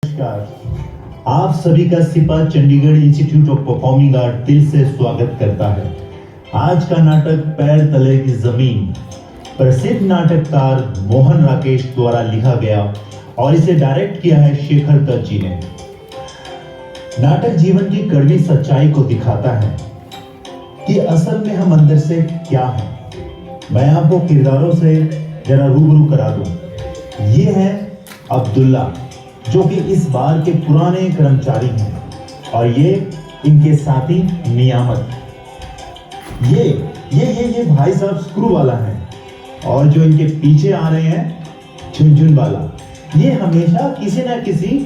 नमस्कार। आप सभी का सिपा Chandigarh institute of performing art दिल से स्वागत करता है। आज का नाटक पैर तले की जमीन प्रसिद्ध नाटककार मोहन राकेश द्वारा लिखा गया और इसे डायरेक्ट किया है शेखर दत्त जी ने। नाटक जीवन की कड़वी सच्चाई को दिखाता है कि असल में हम अंदर से क्या हैं। मैं आपको किरदारों से जरा रूबरू करा दूं। ये है अब्दुल्ला, जो कि इस बार के पुराने कर्मचारी हैं, और ये इनके साथी नियामत। ये भाई साहब स्क्रू वाला है, और जो इनके पीछे आ रहे हैं झुनझुन वाला, ये हमेशा किसी ना किसी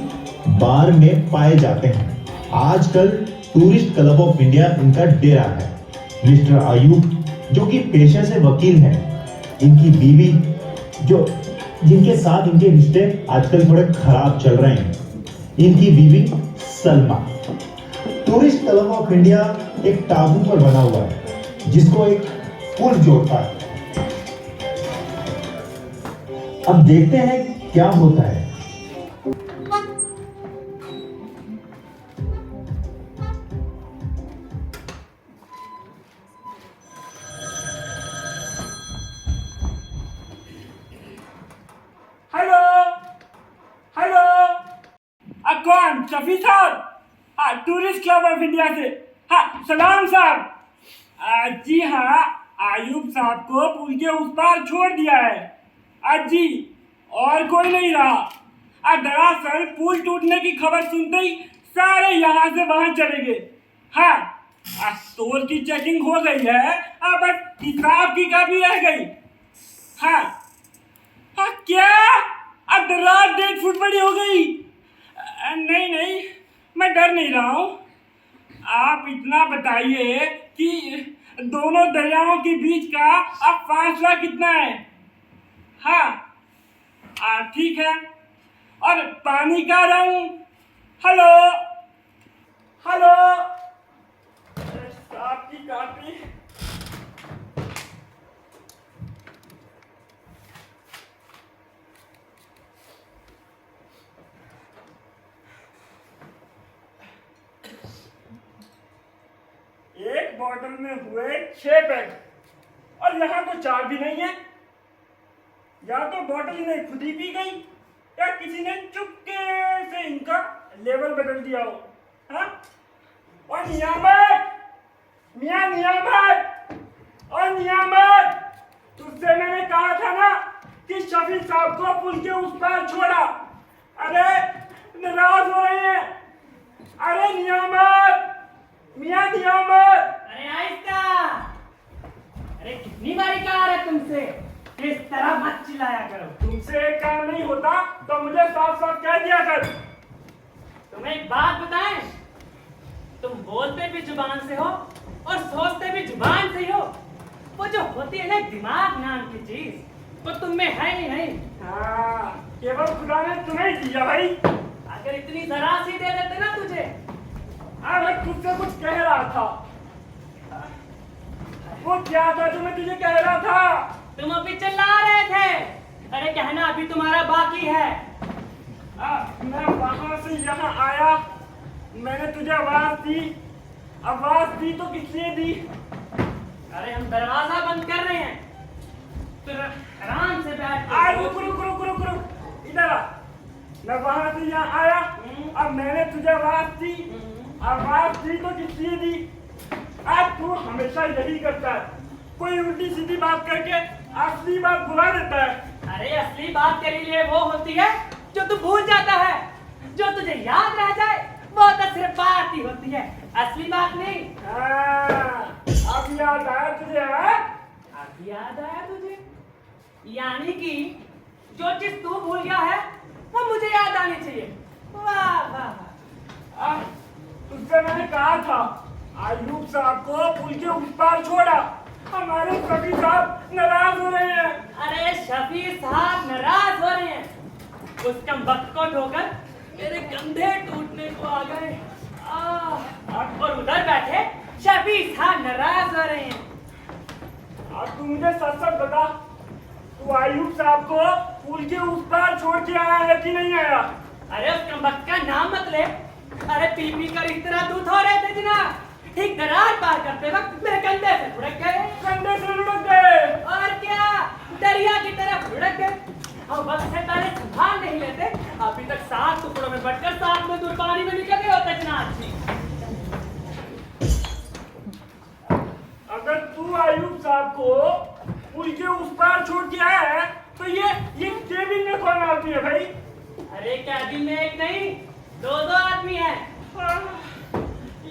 बार में पाए जाते हैं। आजकल टूरिस्ट क्लब ऑफ इंडिया इनका डेरा है। मिस्टर आयुब, जो कि पेशे से वकील हैं, इनकी बीवी, जो जिनके साथ इनके रिश्ते आजकल थोड़े खराब चल रहे हैं, इनकी बीवी Salma. Tourist club of India एक टापू पर बना हुआ है जिसको एक पुल जोड़ता है। अब देखते हैं क्या होता है। कौन? शफी साहब? हाँ, टूरिस्ट क्लब ऑफ इंडिया से। हाँ, सलाम साहब। जी हाँ, आयुब साहब को पुल के उस पार छोड़ दिया है। जी, और कोई नहीं रहा। दरअसल पुल टूटने की खबर सुनते ही सारे यहाँ से वहाँ चले गए। हाँ, स्टोर की चेकिंग हो गई है, बस हिसाब की कॉपी रह गई। हाँ, क्या? अब रात 1.5 फुट बड़ी हो गई? नहीं, मैं डर नहीं रहा हूँ। आप इतना बताइए कि दोनों दरियाओं के बीच का अब फासला कितना है? हाँ, ठीक है। और पानी का रंग? हेलो, आपकी कॉपी। एक बॉटल में हुए 6 पैक, और यहाँ तो 4 भी नहीं है। या तो बॉटल ने खुद ही पी गई, या किसी ने चुपके से इनका लेवल बदल दिया हो। हाँ? और नियामत, मियां नियामत, और नियामत, तुझसे मैंने कहा था ना कि शफी साहब को पुल के उस पार छोड़ा। अरे नाराज हो रहे हैं। अरे नियामत, मियां नियामत। अरे आहिस्ता। अरे कितनी बारी कहा है तुमसे इस तरह मत चिल्लाया करो। तुमसे एक काम नहीं होता तो मुझे साफ साफ कह दिया कर। तुम्हें एक बात बताएं, तुम बोलते भी जुबान से हो और सोचते भी जुबान से ही हो। वो जो होती है ना दिमाग नाम की चीज, वो तुम में है ही नहीं। हाँ, केवल खुदा ने तुम्हें दिया भाई। अगर इतनी जरा सी दे देते ना तुझे। मैं खुद से कुछ कह रहा था। वो क्या था जो मैं तुझे कह रहा था? तुम अभी चिल्ला रहे थे। अरे कहना अभी तुम्हारा बाकी है। मैं वहां से यहाँ आया, मैंने तुझे आवाज दी। आवाज दी तो किस लिए दी? अरे हम दरवाजा बंद कर रहे हैं, फिर आराम से बैठ। रुक, इधर आ। मैं वहां से यहाँ आया, अब मैंने तुझे आवाज दी। आवाज दी तो किस लिए दी? आज तू हमेशा यही करता है, कोई उल्टी सीधी बात करके असली बात भुला देता है। अरे असली बात तेरे लिए वो होती है जो तू भूल जाता है। जो तुझे याद रह जाए वो तो सिर्फ बात ही होती है, असली बात नहीं। अब याद आया तुझे? अब याद आया तुझे? यानी कि जो चीज तू भूल गया है वो मुझे याद आनी चाहिए। वाह वाह वाह। तुझसे मैंने कहा था आयुब साहब को पुल के उस पार छोड़ा। हमारे शफी साहब नाराज हो रहे हैं। अरे शफी साहब नाराज हो रहे हैं? उस कम वक्त को ठोकर मेरे कंधे टूटने को आ गए। और उधर बैठे शफी साहब नाराज हो रहे हैं। अब तू मुझे सच सच बता, तू आयुब साहब को पुल के उस पार छोड़ के आया है कि नहीं आया? अरे उस कमबख्त का नाम मत ले। अरे पी पी कर इस तरह दूध हो रहे थे जनाब, ठीक दरार पार करते वक्त मेरे कंधे से लुढ़क गए। कंधे से लुढ़क गए और क्या, दरिया की तरफ लुढ़क गए। हम वक्त से पहले संभाल नहीं लेते, अभी तक 7 टुकड़ों में बटकर 7 में दुर्बानी में निकल गए होते जनाब जी। अगर तू आयुब साहब को पुल के उस पार छोड़ के आया है तो ये केबिन में कौन आदमी है भाई? अरे कैबिन में एक नहीं 2 आदमी हैं।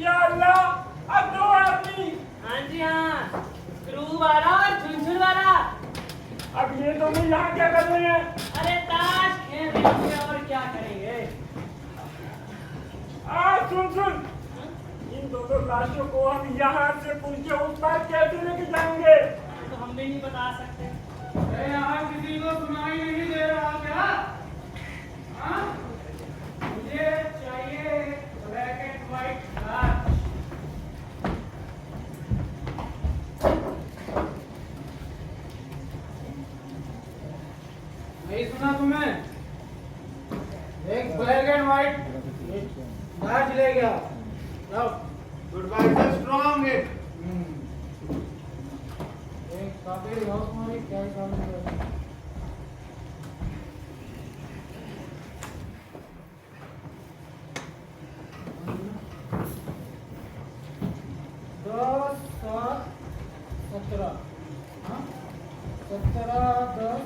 या अल्लाह, अब 2 आदमी। हाँ जी हाँ, स्क्रू वाला और झुनझुन वाला। अब ये दोनों यहाँ क्या कर रहे हैं? अरे ताश खेल रहे होंगे और क्या करेंगे। सुन, इन दोनों लाशों को हम यहाँ से पुल के उस पार कैसे लेके जाएंगे? तो हम भी नहीं बता सकते। अरे यहाँ किसी को सुनाई नहीं दे रहा क्या? हाँ? मुझे चाहिए ब्लैक एंड व्हाइट कार। नहीं सुना तुम्हें? एक ब्लैक एंड व्हाइट कार ले गया। Goodbye sir, strong it. एक काफी दिखाओ तुम्हारी क्या काम है। दस 7 17, 17 10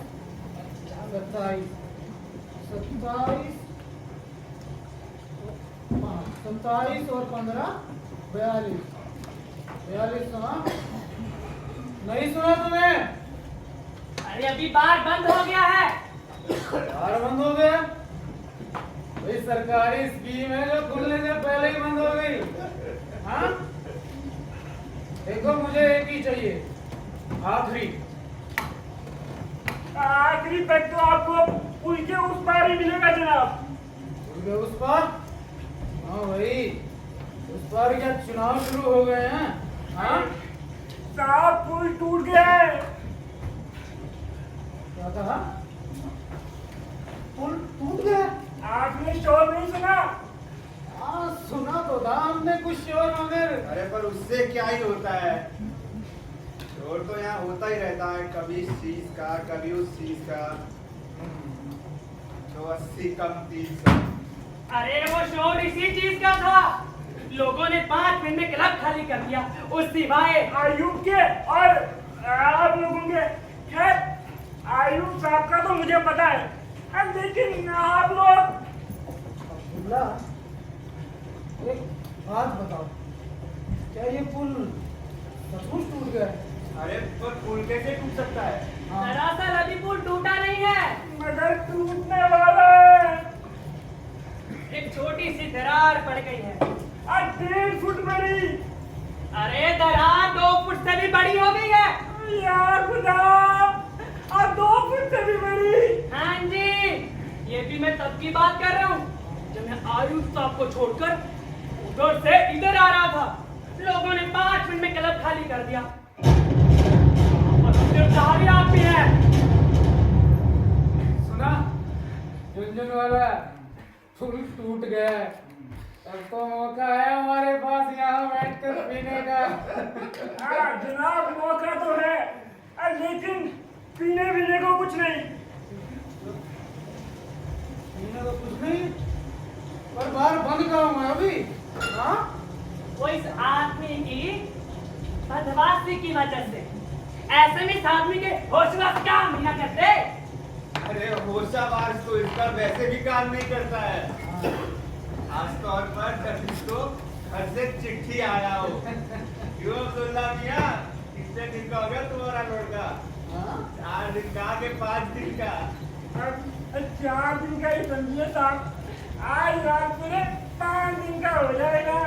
27 27 और 15 42 सुना? नहीं सुना तुम्हें? अरे अभी बार बंद हो गया है। बार बंद हो गया? भाई सरकारी स्कीम है जो खुलने से पहले ही बंद हो गई। हाँ? देखो मुझे एक ही चाहिए, आखिरी तक तो आपको पुल के उस पार ही मिलेगा जनाब। पुल के उस पार? हाँ भाई, उस पार क्या चुनाव शुरू हो गए हैं? हाँ? साहब पुल टूट गया है। क्या कहा? पुल टूट गया? आपने शोर नहीं सुना? हाँ सुना तो था हमने कुछ शोर मगर। अरे पर उससे क्या ही होता है, शोर तो यहाँ होता ही रहता है, कभी इस चीज का कभी उस चीज का। तो 80 कम 300। अरे वो शोर इसी चीज का था। लोगों ने 5 मिनट में क्लब खाली कर दिया, उस सिवाय आयुब के और आप लोगों के। खैर आयुब साहब का तो मुझे पता है, लेकिन आप लोग। अब्दुल्ला, एक बात बताओ, क्या ये पुल सचमुच टूट गया है? अरे पर पुल कैसे टूट सकता है? हाँ। दरअसल अभी पुल टूटा नहीं है, मगर टूटने वाला है। एक छोटी सी दरार पड़ गई है। 1.5 फुट बड़ी। अरे दरार 2 फुट से भी बड़ी हो गई है। यार खुदा, अब 2 फुट से भी बड़ी। हाँ जी, ये भी मैं तब की बात कर रहा हूँ जब मैं आयुब साहब को छोड़कर उधर से इधर आ रहा था। लोगों ने 5 मिनट में क्लब खाली कर दिया। और आदमी है। सुना? झुनझुन वाला पुल टूट गया है। अब तो मौका है हमारे पास यहाँ बैठकर पीने का। जनाब मौका तो है, लेकिन पीने को कुछ नहीं। पीने को कुछ नहीं? पर बार बंद करूँ मैं अभी। हाँ? वो इस आदमी की बदमाशी की वजह से। ऐसे में इस आदमी के होशवास काम नहीं करते। अरे होशाबाज तो इसका वैसे भी काम नहीं करता है। खासतौर पर जब इसको घर से चिट्ठी आया हो। क्यों अब्दुल्ला मियां, कितने दिन का हो गया तुम्हारा लड़का? हाँ? 4 दिन का कि 5 दिन का? अब 4 दिन का ही समझिए साहब, आज रात पूरे 5 दिन का हो जाएगा।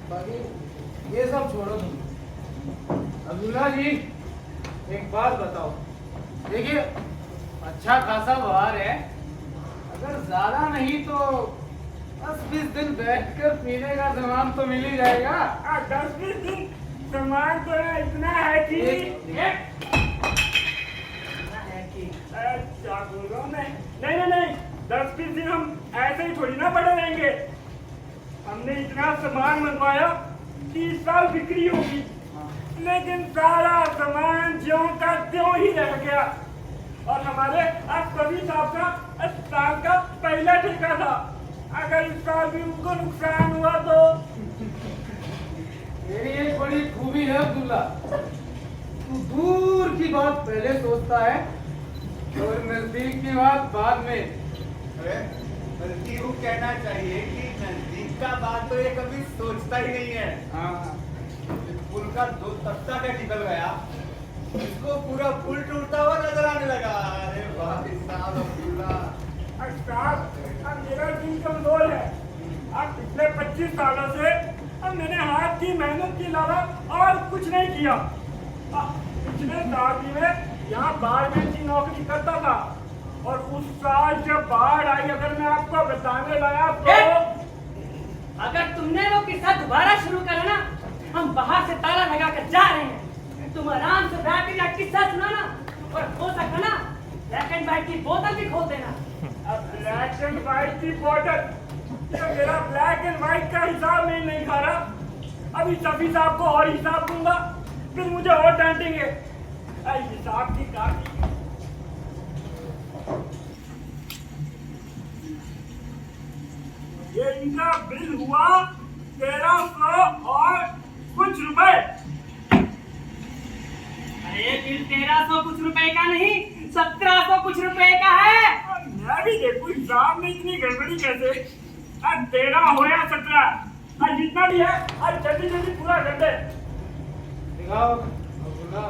बाकी ये सब छोड़ो तुम। अब्दुल्ला जी, एक बात बताओ। देखिए, अच्छा खासा बाहर है, अगर ज्यादा नहीं तो 10-20 दिन बैठकर पीने का सामान तो मिल ही जाएगा। 10-20 दिन सामान तो इतना है कि क्या बोल रहा हूँ मैं? नहीं 10-20 दिन हम आगे थोड़ी ना बढ़े रहेंगे। हमने इतना सामान मंगवाया कि इस साल बिक्री होगी, लेकिन सारा सामान ज्यों का त्यों ही रह गया। और हमारे आज कवि साहब का साल का पहला ठेका था, अगर इस साल भी उनको नुकसान हुआ तो। मेरी एक बड़ी खूबी है अब्दुल्ला, तू दूर की बात पहले सोचता है और नजदीक की बात बाद में। अरे बल्कि वो कहना चाहिए कि नजदीक का बात तो ये कभी सोचता ही नहीं है। हाँ, पुल का 2 तख्ता का निकल गया, इसको पूरा पुल टूटता हुआ नजर आने लगा। अरे भाई साहब अब्दुल्ला, अब मेरा दिल कमजोर है। अब पिछले 25 सालों से अब मैंने हाथ की मेहनत के अलावा और कुछ नहीं किया। पिछले साल भी मैं यहाँ बारहवीं की नौकरी करता था, और उस साल जब बाढ़ आई, अगर मैं आपको बताने लगा तो अगर तुमने वो किस्सा दोबारा शुरू करा ना, हम बाहर से ताला लगा कर जा रहे हैं। तुम आराम से बैठ कर या किस्सा सुनाना, और हो सका ना ब्लैक एंड व्हाइट की बोतल भी खोल देना। अब ब्लैक एंड व्हाइट की बॉटल, जब मेरा ब्लैक एंड व्हाइट का हिसाब नहीं खा रहा, अभी सभी साहब को और हिसाब दूंगा, फिर मुझे और डांटेंगे। हिसाब की काफी। ये इनका बिल हुआ 1300 और कुछ रुपए। अरे बिल 1300 कुछ रुपए का नहीं, 1700 कुछ रुपए का है। मैं भी देखूं हिसाब में इतनी गड़बड़ी कैसे। आज 13 हो या 17, आज जितना भी है, आज जल्दी जल्दी पूरा कर दे। दिखाओ अब्दुल्ला,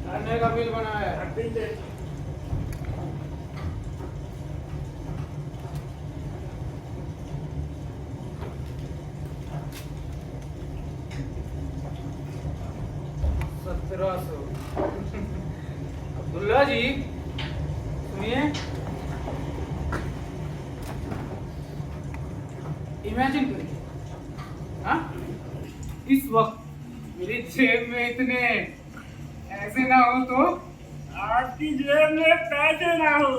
खाने का बिल बना है। बिल दे। अब्दुल्ला जी सुनिए, इमेजिन करिए, हाँ, इस वक्त मेरी जेब में इतने ऐसे ना हो तो। आपकी जेब में पैसे ना हो,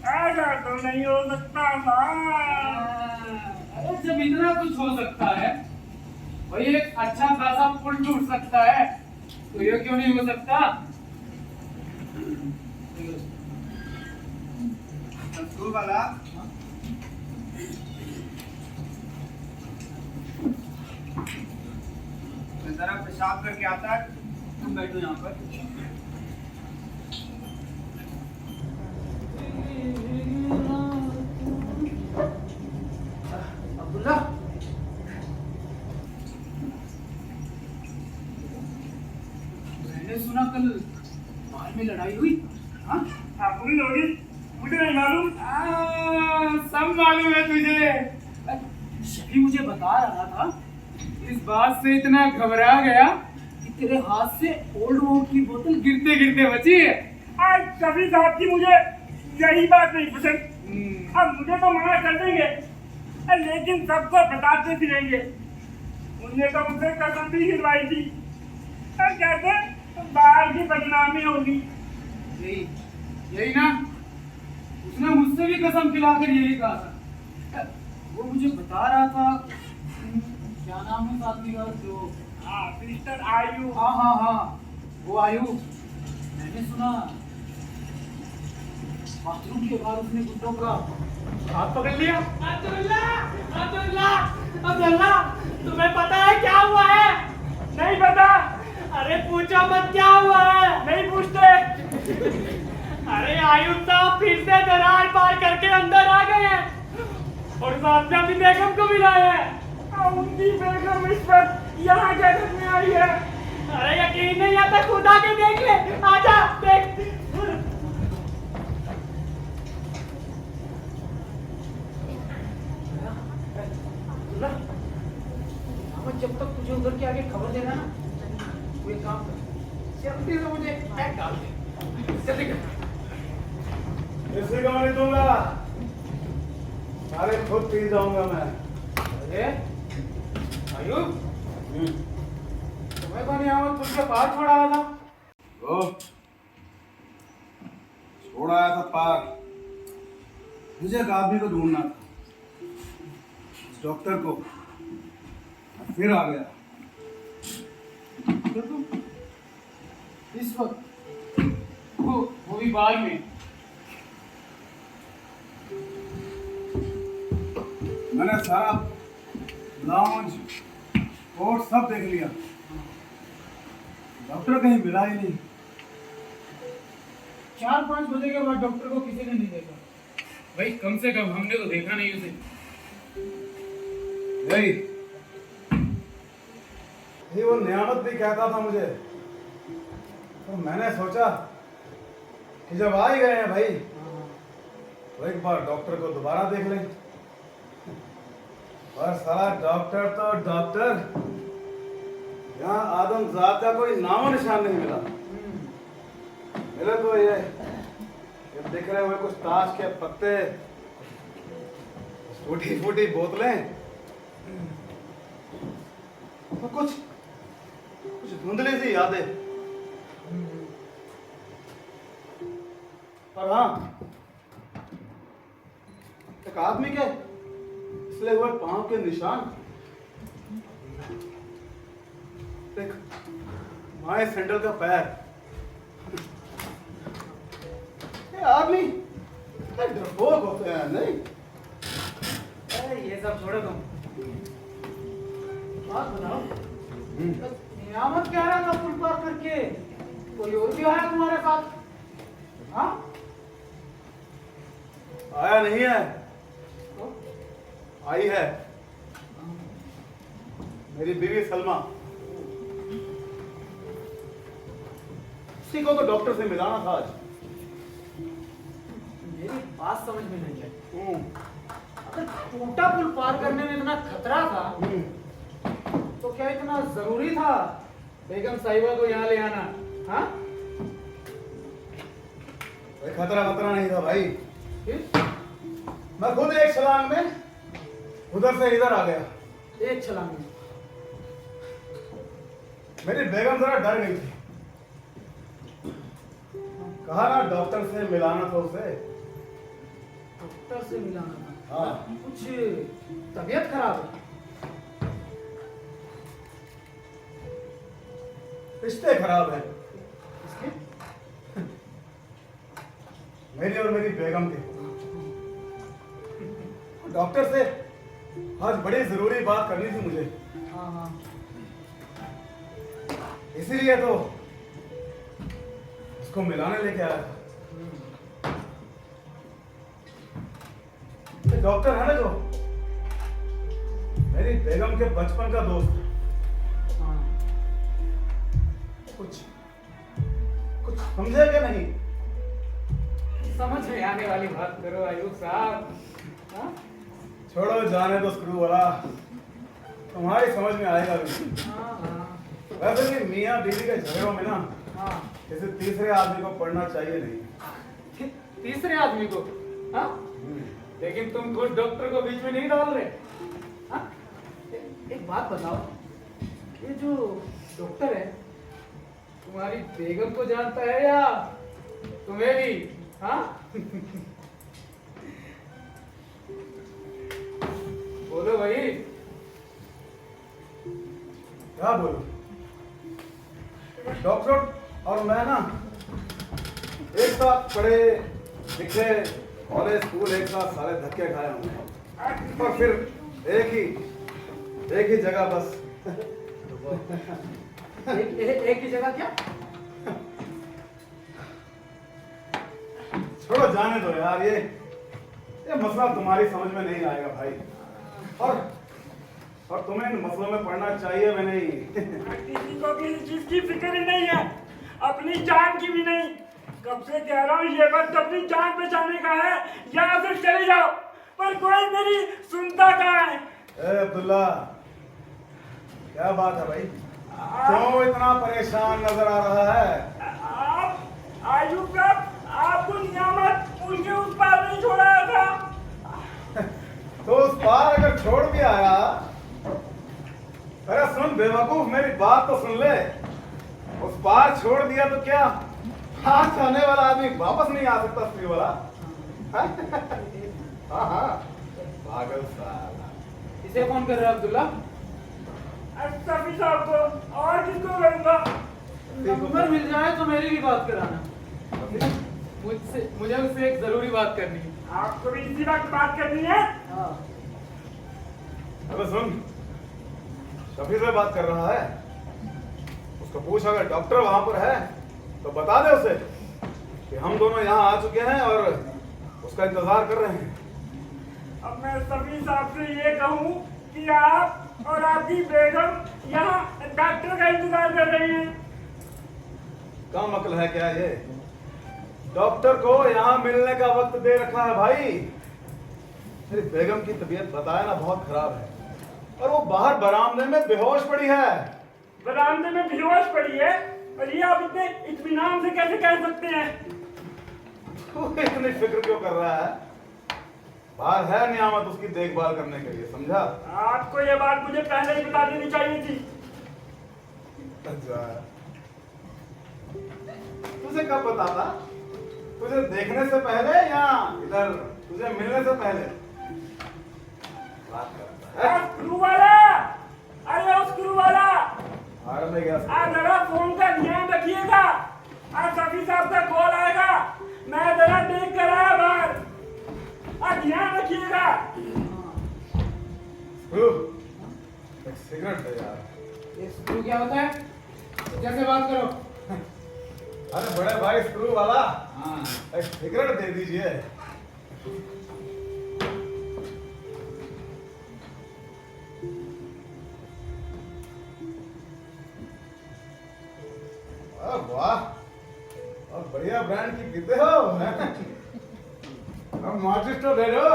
ऐसा तो नहीं हो सकता था। अरे जब इतना कुछ हो सकता है, वही एक अच्छा खासा पुल टूट सकता है, तो ये क्यों नहीं हो सकता? संतूर वाला, मैं जरा पेशाब करके आता है, तुम बैठो यहाँ पर। अब्दुल्ला, मैंने सुना कल बाहर में लड़ाई हुई। हाँ, हुई होगी, मुझे नहीं मालूम। सब मालूम है तुझे। शफी मुझे बता रहा था, इस बात से इतना घबरा गया कि तेरे हाथ से ओल्ड वोट की बोतल गिरते गिरते बची है। आज सभी साहब की मुझे यही बात नहीं पसंद। अब मुझे तो मना कर देंगे, लेकिन सबको बताते फिरेंगे। उनने तो मुझसे कसम भी खिलवाई थी, कहते बाहर की बदनामी होगी। यही ना, उसने मुझसे भी कसम खिलाकर यही कहा था। वो मुझे बता रहा था, क्या नाम है साथी का जो, मिस्टर आयु। हाँ, वो आयु। मैंने सुना बाथरूम के बाहर उसने गुड्डों का हाथ पकड़ लिया। अब्दुल्ला, तुम्हें पता है क्या हुआ है? नहीं पता। अरे पूछो मत क्या हुआ है। नहीं पूछते। अरे आयुब साहब फिर से दरार पार करके अंदर आ गए हैं, और साथ में अपनी बेगम को भी लाए हैं। उनकी बेगम इस वक्त यहाँ जगत में आई है। अरे यकीन नहीं आता, खुद आके देख ले। आजा देख। जब तक तुझे उधर के आगे खबर देना ना, तू एक काम कर, जल्दी से मुझे पैक डाल दे। जल्दी कर। ऐसे गाने दूंगा, सारे खुद पी जाऊंगा मैं। अरे आयुब, तुम्हें कौन यहाँ तुझे बाहर छोड़ा आया था? ओ, छोड़ आया था पार। मुझे एक आदमी को ढूंढना था, उस डॉक्टर को। फिर आ गया। तो तुम इस वक्त वो भी बार में। मैंने सारा लाउंज कोर्ट सब देख लिया, डॉक्टर कहीं मिला ही नहीं। 4-5 बजे के बाद डॉक्टर को किसी ने नहीं देखा। भाई कम से कम हमने तो देखा नहीं उसे। यही ये वो नियामत भी कहता था मुझे, तो मैंने सोचा कि जब आ ही गए हैं भाई तो एक बार डॉक्टर को दोबारा देख लें। पर साला डॉक्टर तो डॉक्टर, यहाँ आदमजात का कोई नामो निशान नहीं मिला। मिले तो ये दिख रहे हुए कुछ ताश के पत्ते, टूटी फूटी बोतलें, तो कुछ धुंधली सी यादें। और हाँ, एक आदमी के फिसले हुए पांव के निशान, एक माए सैंडल का पैर। ये आदमी डरपोक होते हैं नहीं? अरे ये सब छोड़ो तुम, बात बताओ। नियामत कह रहा था पुल पार करके कोई और भी आया तुम्हारे साथ? हाँ, आया नहीं है, तो? आई है मेरी बीवी सलमा। उसी को तो डॉक्टर से मिलाना था आज। मेरी बात समझ में नहीं आई। अगर टूटा पुल पार करने में इतना खतरा था तो क्या इतना जरूरी था बेगम साहिबा को यहाँ ले आना? हाँ, कोई खतरा नहीं था भाई। फिर मैं खुद एक छलांग में उधर से इधर आ गया। एक छलांग में। मेरी बेगम जरा डर गई थी, कहा ना डॉक्टर से मिलाना था उसे। डॉक्टर से मिलाना था? हाँ, कुछ तबीयत खराब है? रिश्ते खराब है इसके? मेरी और मेरी बेगम के। डॉक्टर से आज बड़ी जरूरी बात करनी थी मुझे, हाँ हाँ। इसीलिए तो उसको मिलाने लेके आया था। ये डॉक्टर है ना जो मेरी बेगम के बचपन का दोस्त है। हाँ। कुछ समझे क्या नहीं? समझ में आने वाली बात करो आयुब साहब। हाँ? छोड़ो, जाने दो स्क्रू वाला, तुम्हारी समझ में आएगा भी। हाँ हाँ वैसे भी मियाँ बीवी के झगड़ों में ना हाँ। किसी तीसरे आदमी को पढ़ना चाहिए नहीं। तीसरे आदमी को? हाँ? लेकिन तुम खुद डॉक्टर को बीच में नहीं डाल रहे। हाँ? एक बात बताओ, ये जो डॉक्टर है तुम्हारी बेगम को जानता है या तुम्हें भी? हाँ? बोलो भाई। क्या बोलूं? डॉक्टर और मैं ना एक साथ पढ़े लिखे, कॉलेज स्कूल एक साथ सारे धक्के खाए होंगे, और फिर एक ही जगह बस। एक ही जगह क्या? छोड़ो, जाने दो यार, ये मसला तुम्हारी समझ में नहीं आएगा भाई। और तुम्हें इन मसलों में पढ़ना चाहिए भी नहीं। किसी को किसी चीज की फिक्र ही नहीं है, अपनी जान की भी नहीं। कब से कह रहा हूँ ये वक्त अपनी जान बचाने का है, यहाँ से चले जाओ, पर कोई मेरी सुनता कहाँ है। ए अब्दुल्ला, क्या बात है भाई? क्यों इतना परेशान नजर आ रहा है? आप आयुब साहब, आपको नियामत पुल के उस पार नहीं छोड़ाया था। तो उस पार अगर छोड़ भी आया, अरे सुन बेवकूफ, मेरी बात तो सुन ले। उस पार छोड़ दिया तो क्या हाथ आने वाला आदमी वापस नहीं आ सकता? स्त्री वाला हाँ हाँ पागल साला। इसे कौन कर रहा है अब्दुल्ला? शफी साहब को, और किसको करूंगा? नंबर मिल जाए तो मेरी भी बात कराना। मुझे उससे एक जरूरी बात करनी है। आपको भी इसी वक्त बात करनी है? हाँ। अबे सुन, शफी से बात कर रहा है, उसको पूछ अगर डॉक्टर वहां पर है तो बता दे उसे कि हम दोनों यहाँ आ चुके हैं और उसका इंतजार कर रहे हैं। अब मैं शफी साहब से ये कहूँ कि आप और आपकी बेगम यहाँ डॉक्टर का इंतजार कर रही हैं। कम अक्ल है क्या ये? डॉक्टर को यहाँ मिलने का वक्त दे रखा है भाई। मेरी बेगम की तबीयत बताया ना बहुत खराब है और वो बाहर बरामदे में बेहोश पड़ी है। बरामदे में बेहोश पड़ी है और ये आप इतने इत्मीनान से कैसे कह सकते हैं? तू इतनी फिक्र क्यों कर रहा है? बाहर है नियामत उसकी देखभाल करने के लिए, समझा? आपको ये बात मुझे पहले ही बता देनी चाहिए थी। अच्छा, तुझे कब पता था? तुझे देखने से पहले या इधर तुझे मिलने से पहले? बात करता है। स्क्रू वाला, अरे वो स्क्रू वाला, भारत में गया आप जरा फोन का ध्यान रखिएगा। आज शफी साहब का कॉल आएगा, मैं जरा देख कर आया बाहर। आप ध्यान रखिएगा। एक सिगरेट दे यार। ये स्क्रू क्या होता है? कैसे बात करो? अरे बड़े भाई स्क्रू वाला, हाँ। एक सिगरेट दे दीजिए। वाह, और बढ़िया ब्रांड की पीते हो। अब माचिस तो दे दो।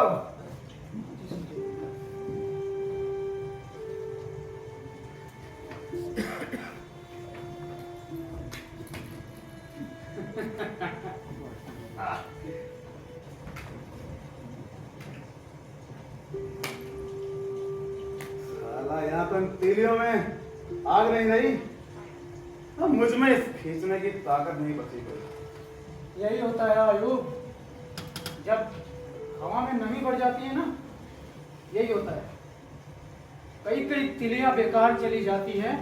साला यहाँ तो इन तीलियों में आग नहीं रही, अब मुझ में इस खींचने की ताकत नहीं बची कोई। यही होता है आयुब, जब हवा में नमी बढ़ जाती है ना, यही होता है। कई कई तिलियां बेकार चली जाती हैं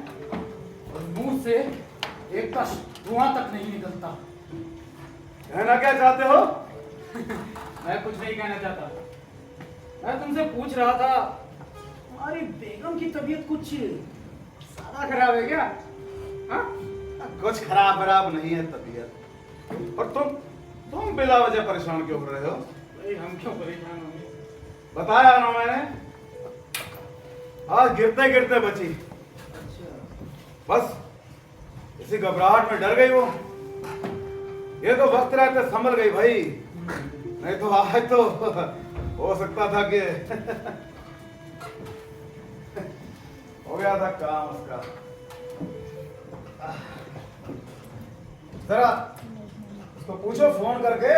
और मुंह से एक कश धुआं तक नहीं निकलता। कहना क्या चाहते हो? मैं कुछ नहीं कहना चाहता। मैं तुमसे पूछ रहा था, तुम्हारी बेगम की तबीयत कुछ ज्यादा खराब है क्या? हाँ? कुछ खराब खराब नहीं है तबीयत। और तुम बिला वजह परेशान क्यों हो रहे हो? भाई हम क्यों परेशान होंगे? बताया ना मैंने, आज गिरते गिरते बची। अच्छा। बस इसी घबराहट में डर गई वो। ये तो वक्त रहते संभल गई भाई, नहीं तो आज तो हो सकता था कि हो गया था काम उसका। जरा उसको पूछो फोन करके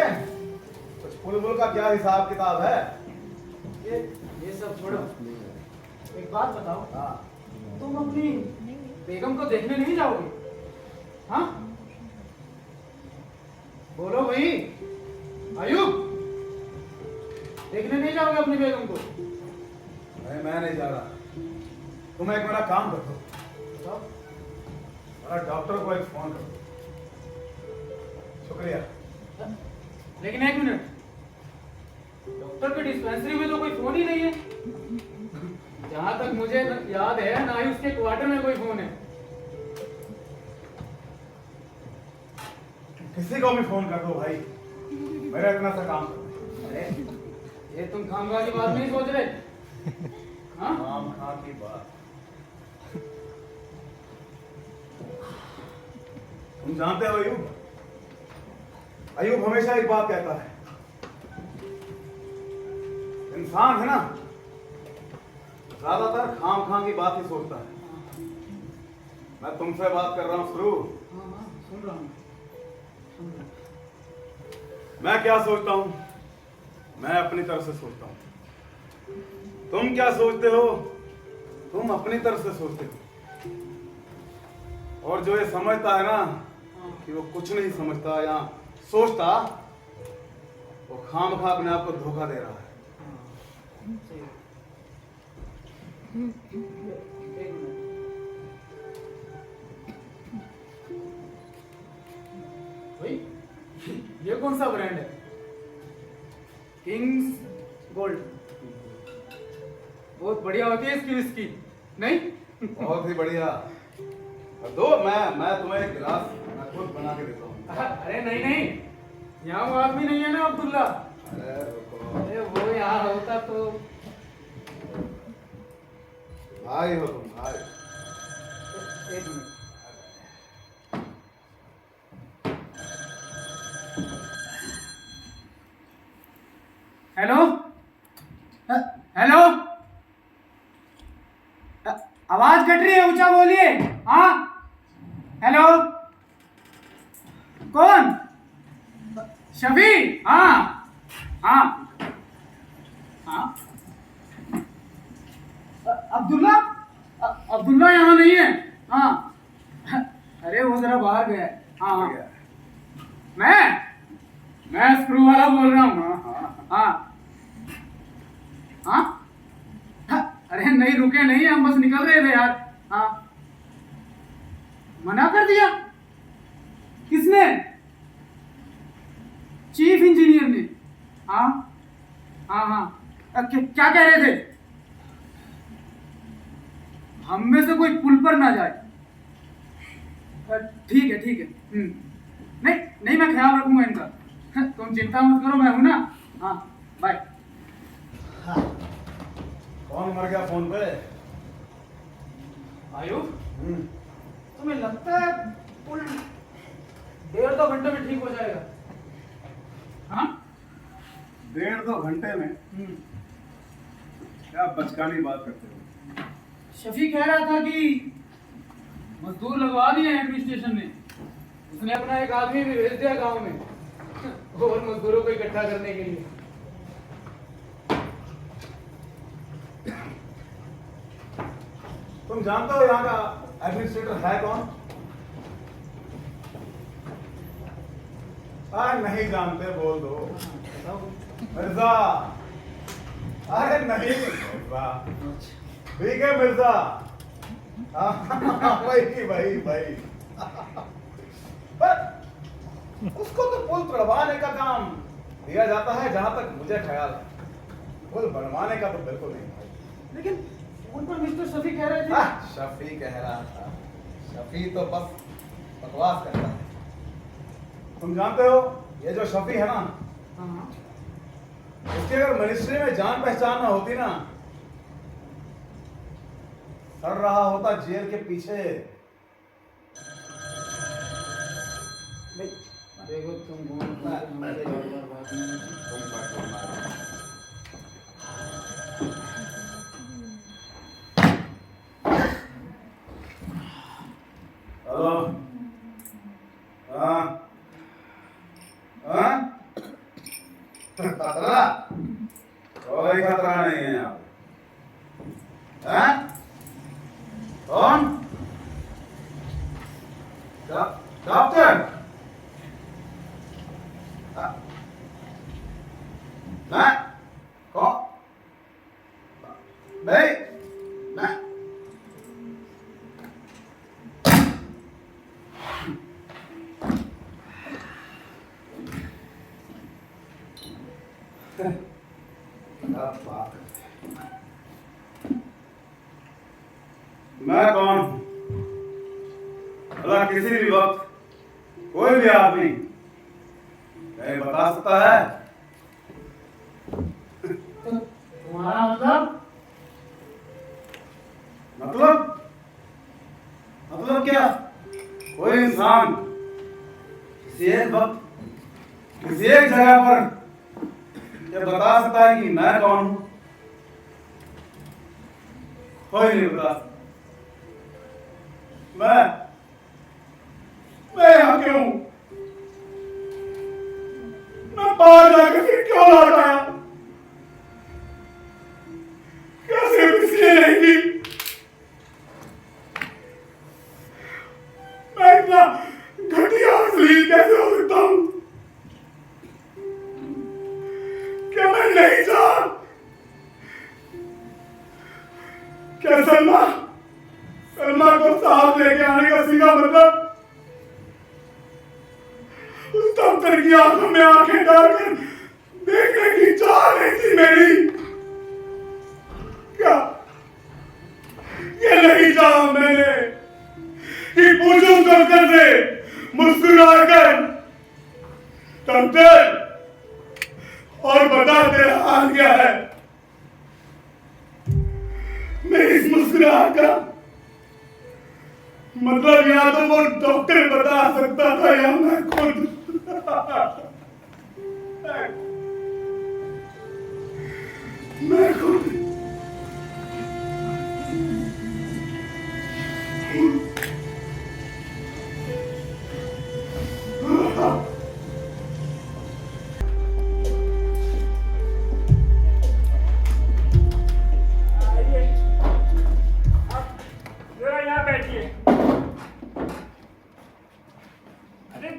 कुछ बुलबुल का क्या हिसाब किताब है। ये सब छोड़ो, एक बात बताओ, हाँ, तुम अपनी बेगम को देखने नहीं जाओगे? हाँ बोलो भाई, आयुब, देखने नहीं जाओगे अपनी बेगम को? नहीं मैं नहीं जा रहा। तुम एक मेरा काम कर दो, बताओ। मेरा डॉक्टर को एक फोन कर दो। शुक्रिया। लेकिन एक मिनट, डॉक्टर के डिस्पेंसरी में तो कोई फोन ही नहीं है। जहां तक मुझे याद है ना ही उसके क्वार्टर में कोई फोन है। किसी को भी फोन कर दो भाई, मेरा इतना सा काम कर दो। अरे ये तुम खामखा की बात नहीं सोच रहे? हाँ? काम खा की बात। तुम जानते हो अयूब, अयूब हमेशा एक बात कहता है, इंसान है ना ज्यादातर खाम खां की बात ही सोचता है। मैं तुमसे बात कर रहा हूं शुरू। हाँ, सुन रहा हूँ। मैं क्या सोचता हूं, मैं अपनी तरफ से सोचता हूं। तुम क्या सोचते हो, तुम अपनी तरफ से सोचते हो। और जो ये समझता है ना कि वो कुछ नहीं समझता या सोचता, वो खामखा अपने आप को धोखा दे रहा है। एक मिनट। भाई ये कौन सा ब्रांड है? Kings gold. बहुत बढ़िया होती है इसकी विस्की, नहीं? बहुत ही बढ़िया। दो, मैं तुम्हें एक गिलास मैं खुद बना के देता हूँ। अरे नहीं नहीं, यहाँ वो आदमी नहीं है ना अब्दुल्ला? अरे रुको, अरे वो यहाँ होता तो। भाई हो तुम भाई। एक मिनट। हेलो हेलो, आवाज कट रही है, ऊंचा बोलिए। हाँ हेलो, कौन? शफी? हाँ हाँ हाँ। अब्दुल्ला? अब्दुल्ला यहाँ नहीं है। हाँ अरे वो जरा बाहर गया है। हाँ हाँ, मैं स्क्रू वाला बोल रहा हूँ। हाँ हाँ हाँ, अरे नहीं रुके नहीं, हम बस निकल रहे थे यार। हाँ, मना कर दिया? किसने? चीफ इंजीनियर ने? हाँ हाँ हाँ, क्या कह रहे थे? हम में से कोई पुल पर ना जाए। ठीक है ठीक है। नहीं नहीं, मैं ख्याल रखूंगा इनका। तुम चिंता मत करो, मैं हूं ना। हाँ बाय। कौन मर गया फोन पे? आयुब, तुम्हें लगता है पुल 1.5-2 घंटे में ठीक हो जाएगा? हाँ 1.5-2 घंटे में? क्या बचकानी बात करते हो? शफी कह रहा था कि मजदूर लगवा दिए हैं एडमिनिस्ट्रेशन ने। उसने अपना एक आदमी भी भेज दिया गांव में और मजदूरों को इकट्ठा करने के लिए। तुम जानते हो यहाँ का एडमिनिस्ट्रेटर है कौन? नहीं जानते बोल दो। मिर्जा। अरे नहीं मिर्जा, ठीक है मिर्जा। भाई पर उसको तो पुल तोड़वाने का काम दिया जाता है जहां तक मुझे ख्याल है। पुल बनवाने का तो बिल्कुल नहीं भाई। लेकिन उन पर मिस्टर शफी कह रहे थे। शफी कह रहा था? शफी तो बस बकवास करता है। तुम जानते हो ये जो शफी है ना, हाँ, इसकी अगर मिनिस्ट्री में जान पहचान ना होती ना, सड़ रहा होता जेल के पीछे। देखो तुम हमसे बात नहीं। हेलो। हाँ हाँ, खतरा? कोई खतरा नहीं है यहाँ पे। हाँ? कौन? डॉक्टर? मैं? कौन? नहीं, मैं मैं कौन हूं? भला किसी भी वक्त कोई भी आदमी नहीं बता सकता है। तुम्हारा मतलब? मतलब क्या? कोई इंसान किसी एक वक्त किसी एक जगह पर ये बता सकता है कि मैं कौन हूं? कोई नहीं बता सकता। मैं यहाँ क्यों हूं? मैं बाहर जाकर फिर क्यों लौट आया? क्या सिर्फ इसलिए नहीं कि मैं इतना घटिया असली कैसे हो सकता हूं? क्या मैं नहीं उस डॉक्टर की आंखों में आंखें डालकर देखने की चाह नहीं थी मेरी। क्या ये नहीं चाहा मैंने कि पूछूं डॉक्टर से मुस्कुराकर, डॉक्टर और बता तेरा हाल क्या है। मेरी इस मुस्कुराहट का मतलब या तो वो डॉक्टर बता सकता था या मैं खुद। मैं खुद आइए, आप जरा यहाँ बैठिए। अरे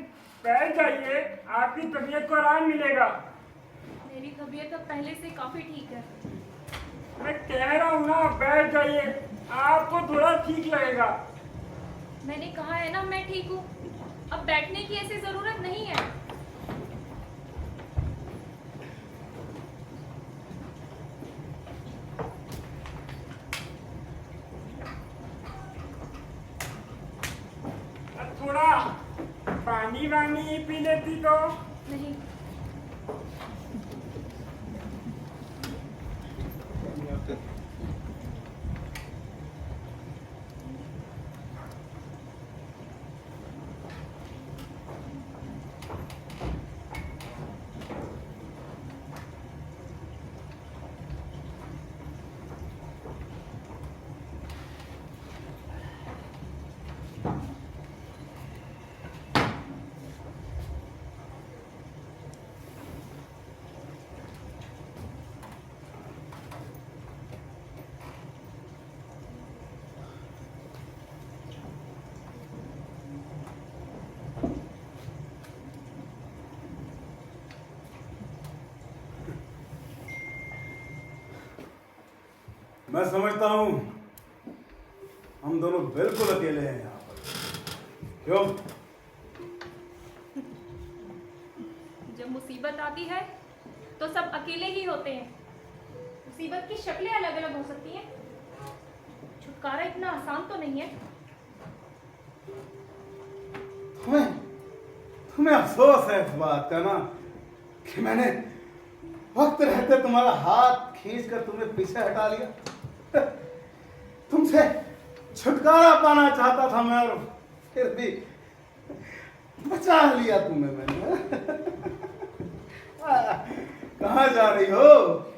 बैठ जाइए, आपकी तबीयत को आराम मिलेगा। मेरी तबीयत अब पहले से काफी ठीक है। मैं कह रहा हूँ ना, बैठ जाइए, आपको थोड़ा ठीक लगेगा। मैंने कहा है ना मैं ठीक हूँ, अब बैठने की ऐसी जरूरत नहीं है। अब थोड़ा पानी वानी पी लेती तो। नहीं, मैं समझता हूं हम दोनों बिल्कुल अकेले हैं यहाँ पर। क्यों? जब मुसीबत आती है तो सब अकेले ही होते हैं। मुसीबत की शक्लें अलग अलग हो सकती हैं, छुटकारा इतना आसान तो नहीं है। तुम्हें अफसोस है इस बात का ना कि मैंने वक्त रहते तुम्हारा हाथ खींचकर तुम्हें पीछे हटा लिया। तुमसे छुटकारा पाना चाहता था मैं, और फिर भी बचा लिया तुम्हें मैंने। कहाँ जा रही हो?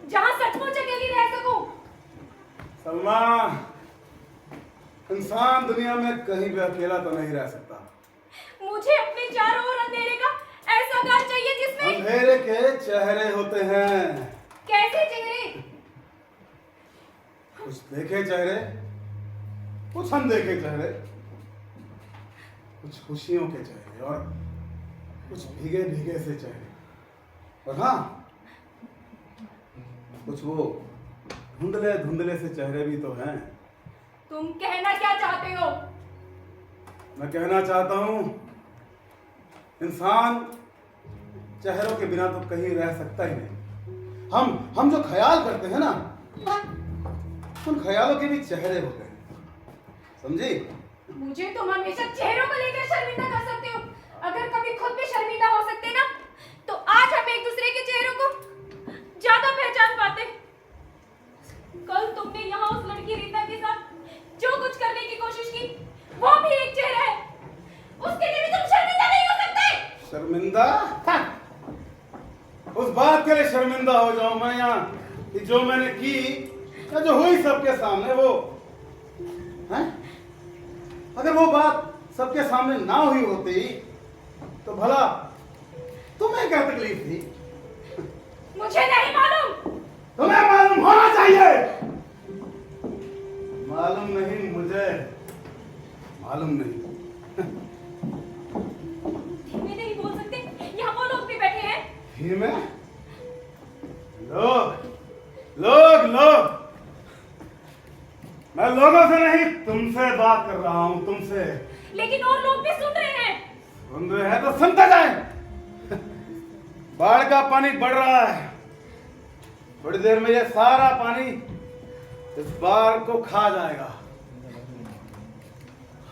जहां सचमुच अकेली रह सकूं। सलमा, इंसान दुनिया में कहीं भी अकेला तो नहीं रह सकता। मुझे अपने चारों ओर अंधेरे का ऐसा घर चाहिए जिसमें अंधेरे के चेहरे होते हैं। कैसे चेहरे? कुछ देखे चेहरे, कुछ अनदेखे चेहरे, कुछ खुशियों के चेहरे और कुछ भीगे भीगे से चेहरे, और हाँ कुछ वो धुंधले धुंधले से चेहरे भी तो हैं। तुम कहना क्या चाहते हो? मैं कहना चाहता हूं इंसान चेहरों के बिना तो कहीं रह सकता ही नहीं। हम जो ख्याल करते हैं ना, उन ख्यालों के भी चेहरे होते हैं, समझी? मुझे तुम हमेशा चेहरों को लेकर शर्मिंदा कर सकते हो। अगर कभी खुद भी शर्मिंदा हो सकते ना, तो आज हम एक दूसरे के चेहरों को ज्यादा पहचान पाते। कल तुमने यहाँ उस लड़की रीता के साथ जो कुछ करने की कोशिश की, वो भी एक चेहरा है। उसके लिए भी तुम शर्मिंदा नहीं हो सकते। शर्मिंदा? उस बात के लिए शर्मिंदा हो जाऊं मैं यहाँ कि जो मैंने की या जो हुई सबके सामने, वो हैं? अगर वो बात सबके सामने ना हुई होती तो भला तुम्हें क्या तकलीफ थी? मुझे नहीं मालूम। तुम्हें मालूम होना चाहिए। मालूम नहीं मुझे, मालूम नहीं। धीमे नहीं बोल सकते, यहाँ वो लोग भी बैठे हैं। धीमे? लोग मैं लोगों से नहीं तुमसे बात कर रहा हूं, तुमसे। लेकिन और लोग भी सुन रहे हैं। सुन रहे हैं तो सुनता जाए। बाढ़ का पानी बढ़ रहा है। थोड़ी देर में ये सारा पानी इस बाढ़ को खा जाएगा।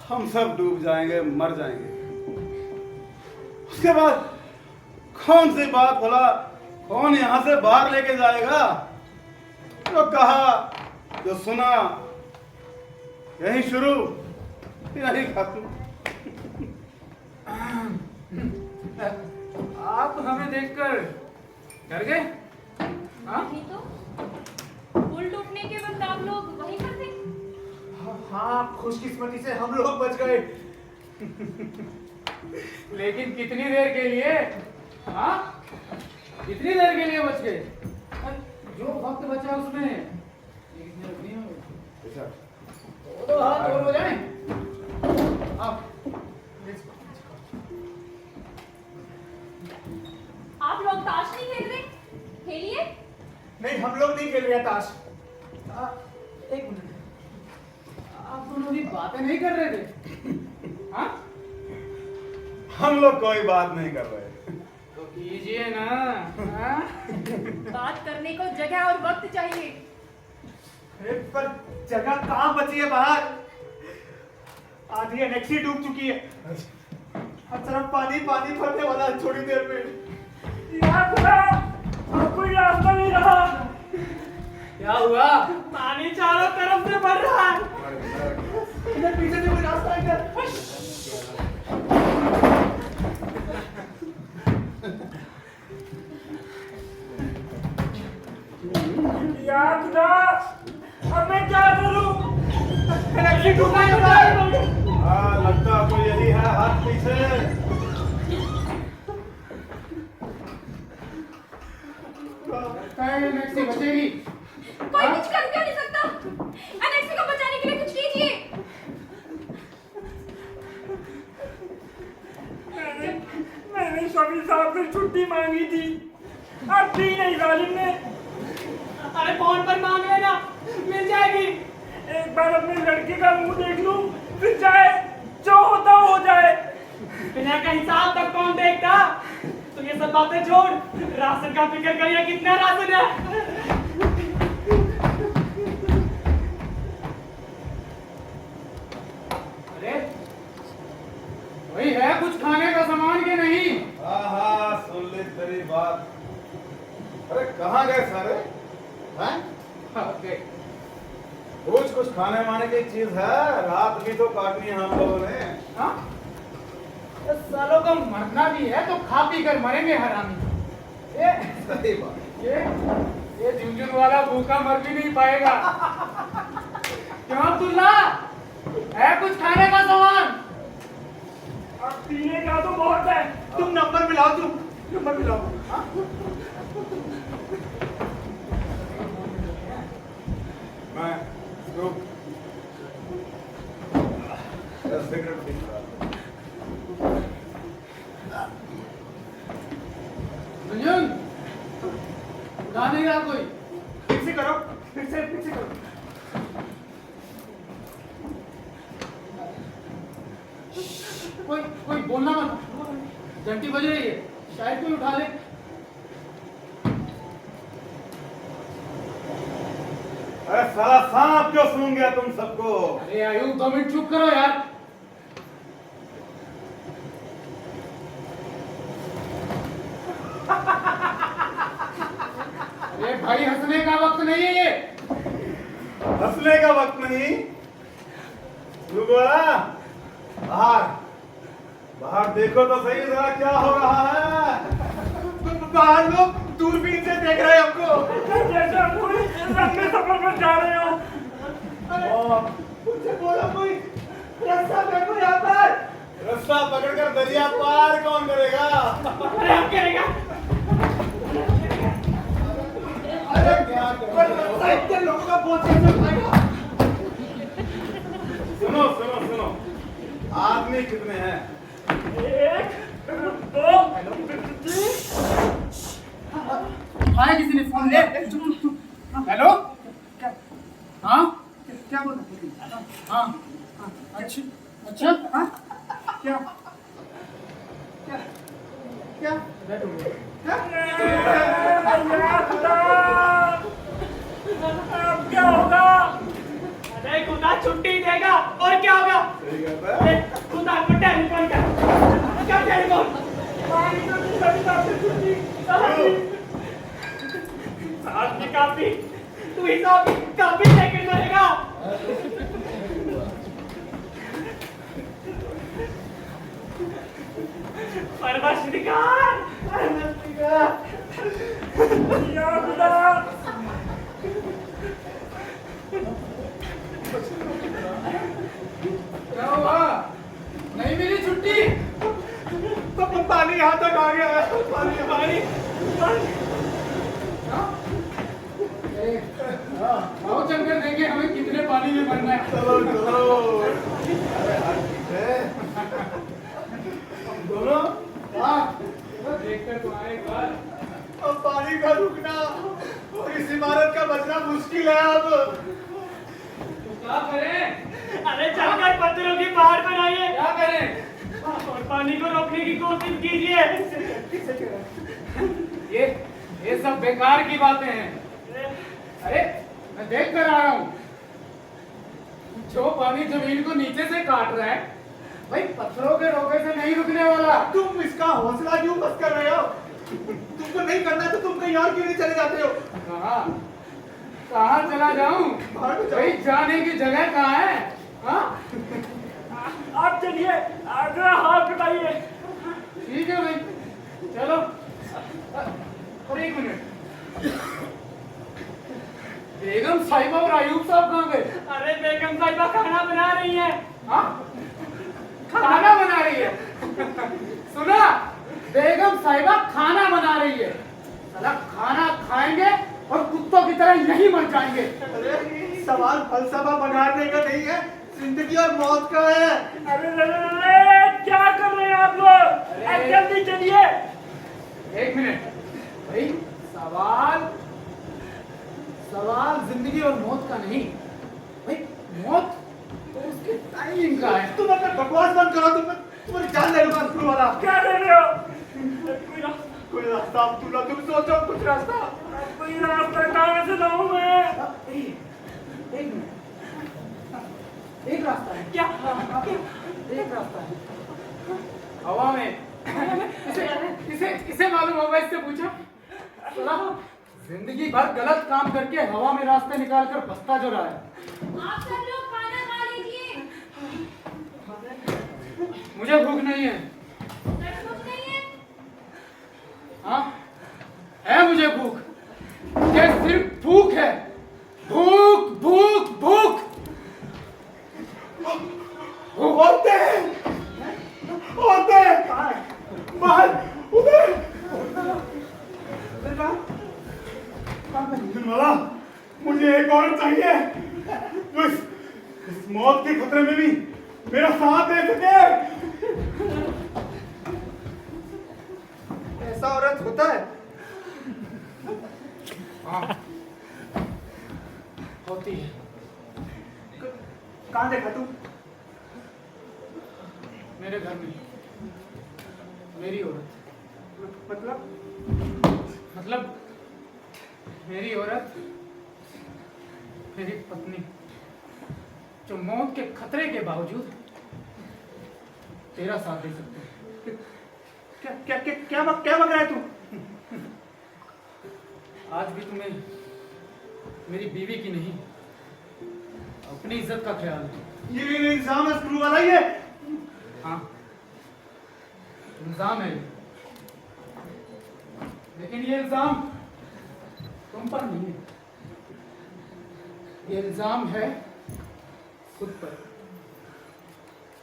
हम सब डूब जाएंगे, मर जाएंगे। उसके बाद कौन सी बात भला, कौन यहां से बाहर लेके जाएगा? जो कहा, जो सुना, यही शुरू, यही खत्म। आप हमें देखकर डर गए? हाँ? नहीं तो पुल टूटने के वक्त आप लोग वहीं पर थे। हाँ, खुशकिस्मती से हम लोग बच गए। लेकिन कितनी देर के लिए? हाँ? कितनी देर के लिए बच गए? जो वक्त बचा उसमें एक मिनट नहीं होगा। तो हाथ और हो जाए। आप लोग ताश नहीं खेल रहे? खेलिए। नहीं, हम लोग नहीं खेल रहे हैं ताश। एक मिनट, आप दोनों भी बातें नहीं कर रहे थे? हाँ? हम लोग कोई बात नहीं कर रहे। तो कीजिए ना। हाँ? बात करने को जगह और वक्त चाहिए। अरे पर जगह कहाँ बची है बाहर? आधी एनेक्सी डूब चुकी है। हर तरफ पानी पानी भरने वाला है थोड़ी देर में। यहाँ खुदा, अब कोई रास्ता नहीं रहा। क्या हुआ? पानी चारों तरफ से भर रहा है। इधर पीछे से कोई रास्ता है इधर। या खुदा, अब मैं क्या करूं? एनेक्सी डूब रहा है। हाँ, लगता तो यही है, हाथ पीछे। लगता है ये मैक्सी बचेगी। कोई कुछ कर क्यों नहीं सकता? एनेक्सी को बचाने के लिए कुछ कीजिए। मैंने शफी साहब से छुट्टी मांगी थी, अब दी नहीं जालिम ने। अरे फोन पर मांग लेना, मिल जाएगी। एक बार अपने लड़के का मुंह देख लूं, फिर चाहे जो होता हो जाए। बिना का हिसाब तक कौन देखता? तो ये सब बातें छोड़, राशन का फिक्र करिए, कितना राशन है? अरे वही है कुछ खाने का सामान के नहीं? हाँ हाँ, सुन ले तेरी बात। अरे कहाँ गए सारे? हैं? ओके। कुछ खाने वाने की चीज है, रात भी तो काटनी है हम लोगों ने। हाँ? इस सालों का मरना भी है तो खा पी कर मरेंगे हरामी। ये सही बात। ये झुंझुन वाला भूखा मर भी नहीं पाएगा। क्यों अब्दुल्ला, है कुछ खाने का सामान? अब पीने का तो बहुत है। तुम नंबर मिलाओ, तुम नंबर मिलाओ। मैं रुक। सिगरेट पी रहा था। झुंझुन, उठा नहीं रहा कोई? फिर से करो, फिर से करो। कोई बोलना मत। घंटी बज रही है, शायद कोई उठा ले। अरे साला सांप क्यों सूंघ गया तुम सबको? अरे आयु, 2 मिनट चुप करो यार। अरे भाई, हंसने का वक्त नहीं है ये। हंसने का वक्त नहीं। बाहर बाहर देखो तो सही जरा क्या हो रहा है। बाहर लोग दूरबीन से देख रहे हैं हमको। जैसे हम कोई लंबे सफर पर जा रहे हो। मुझे बोलो, कोई रास्ता देखो यहाँ पर। रास्ता पकड़कर दरिया पार कौन करेगा? अरे हम करेगा। अरे क्या करेगा? साइड के लोगों का बहुत कैसे उठाएगा? सुनो सुनो सुनो, आदमी कितने हैं? 1 2 3। उठाया किसी ने फोन? ले। हेलो, हाँ क्या बोल रहे हैं? हाँ, अच्छा, हाँ, क्या क्या क्या बैठो या खुदा, अब क्या होगा? अरे खुदा छुट्टी देगा और क्या होगा? सही कहता है। खुदा को टेलीफोन कर। क्या टेलीफोन? पानी तो नहीं बनी बात से छुट्टी। साहब की काफी, तू ही साहब की काफी लेकर मरेगा। परवशनिकार, या खुदा, क्या हुआ? नहीं मिली छुट्टी? पानी यहाँ तक आ गया है। पानी हाँ? आओ चलकर देखें हमें कितने पानी में बनना है। चलो अरे हाथ पीछे। दोनों हाँ, तो देखकर तुम्हारे घर अब पानी का रुकना और इस इमारत का बचना मुश्किल है अब। तो क्या करें? अरे चलकर पत्थरों की पहाड़ बनाइए क्या करें? और पानी को रोकने की कोशिश कीजिए। ये सब बेकार की बातें हैं। अरे मैं देख कर आ रहा हूँ, जो पानी जमीन को नीचे से काट रहा है, भाई पत्थरों के रोके से नहीं रुकने वाला। तुम इसका हौसला क्यों मत कर रहे हो? तुमको नहीं करना तो तुम कहीं और क्यों नहीं चले जाते हो? कहाँ कहाँ चला जाऊँ? बाहर को जाओ। भाई जाने की जगह कहाँ है? हाँ आप चलिए, अगर हाथ बताइए। ठीक है भाई, चलो। और एक मिनट, बेगम साहिबा और आयूब साहब कहाँ गए? अरे बेगम साहिबा खाना बना रही है। हाँ? खाना बना रही है। सुना, बेगम साहिबा खाना बना रही है। साला खाना खाएंगे और कुत्तों की तरह यहीं मर जाएंगे। अरे सवाल फलसफा बनाने का नहीं है, जिंदगी और मौत का है। अरे क्या कर रहे हैं आप लोग? अरे। जल्दी चलिए। एक मिनट भाई, सवाल जिंदगी और मौत का नहीं भाई, मौत तो उसके टाइमिंग का है। तुम अपना बकवास बंद करो। तुम्हारी जान ले लूंगा स्कूल वाला। क्या कर रहे हो? कोई रास्ता अब तुम सोचो कुछ रास्ता। कोई रास्ता कहाँ से लाऊं मैं? एक मिनट, एक रास्ता है। क्या? एक रास्ता है हवा में। इसे मालूम होगा, इससे पूछो। साला जिंदगी भर गलत काम करके हवा में रास्ते निकाल कर बसता जो रहा है। आप सब लोग खाना खा लीजिए। मुझे भूख नहीं है। सचमुच नहीं है? हाँ है मुझे भूख, मुझे सिर्फ भूख है। भूख भूख भूख। होते बाहर उधर वाला, मुझे एक और चाहिए जो इस मौत के खतरे में भी मेरा साथ दे सके। ऐसा औरत होता है? हाँ होती है। कहाँ देखा तू? मेरे घर में मेरी औरत। मतलब मेरी औरत, मेरी पत्नी, जो मौत के खतरे के बावजूद तेरा साथ दे सकते हैं। क्या बक रहा है तू? आज भी तुम्हें मेरी बीवी की नहीं, अपनी इज्जत का ख्याल है। ये इल्जाम है स्कूल वाला ही है। हाँ इल्जाम है, लेकिन ये इल्जाम तुम पर नहीं है, ये इल्जाम है खुद पर।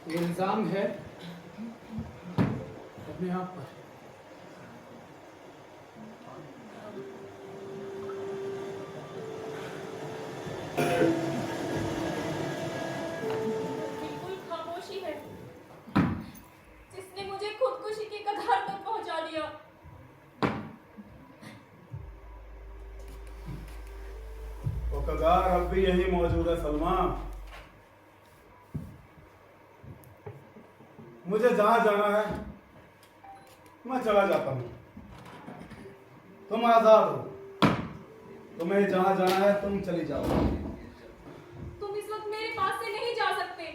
ये इल्जाम है अपने आप पर। बिल्कुल खामोशी है, जिसने मुझे खुदकुशी की कगार तक पहुंचा दिया। वो कगार अब भी यही मौजूद है सलमा। मुझे जहां जाना है मैं चला जाता हूँ। तुम आजाद हो, तुम्हें जहां जाना है तुम चली जाओ। तुम इस वक्त मेरे पास से नहीं जा सकते।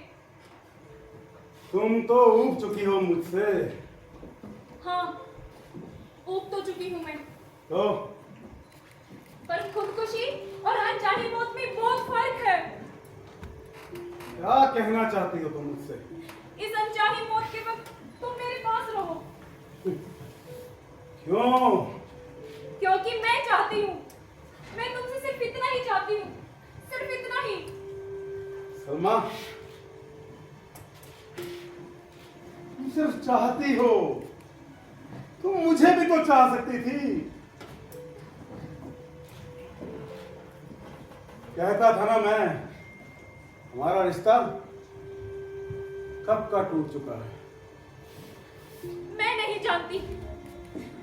तुम तो ऊब चुकी हो मुझसे। हाँ, ऊब तो चुकी हूँ मैं, तो पर खुदकुशी और अनचाही मौत में बहुत फर्क है। क्या कहना चाहती हो तुम मुझसे? इस अनचाही मौत के वक्त तुम मेरे पास रहो, क्यों? क्योंकि मैं चाहती हूँ। मैं तुमसे सिर्फ इतना ही चाहती हूँ, सिर्फ इतना ही। सलमा, तुम सिर्फ चाहती हो, तुम मुझे भी तो चाह सकती थी। कहता था ना मैं, हमारा रिश्ता कब का टूट चुका है। मैं नहीं जानती,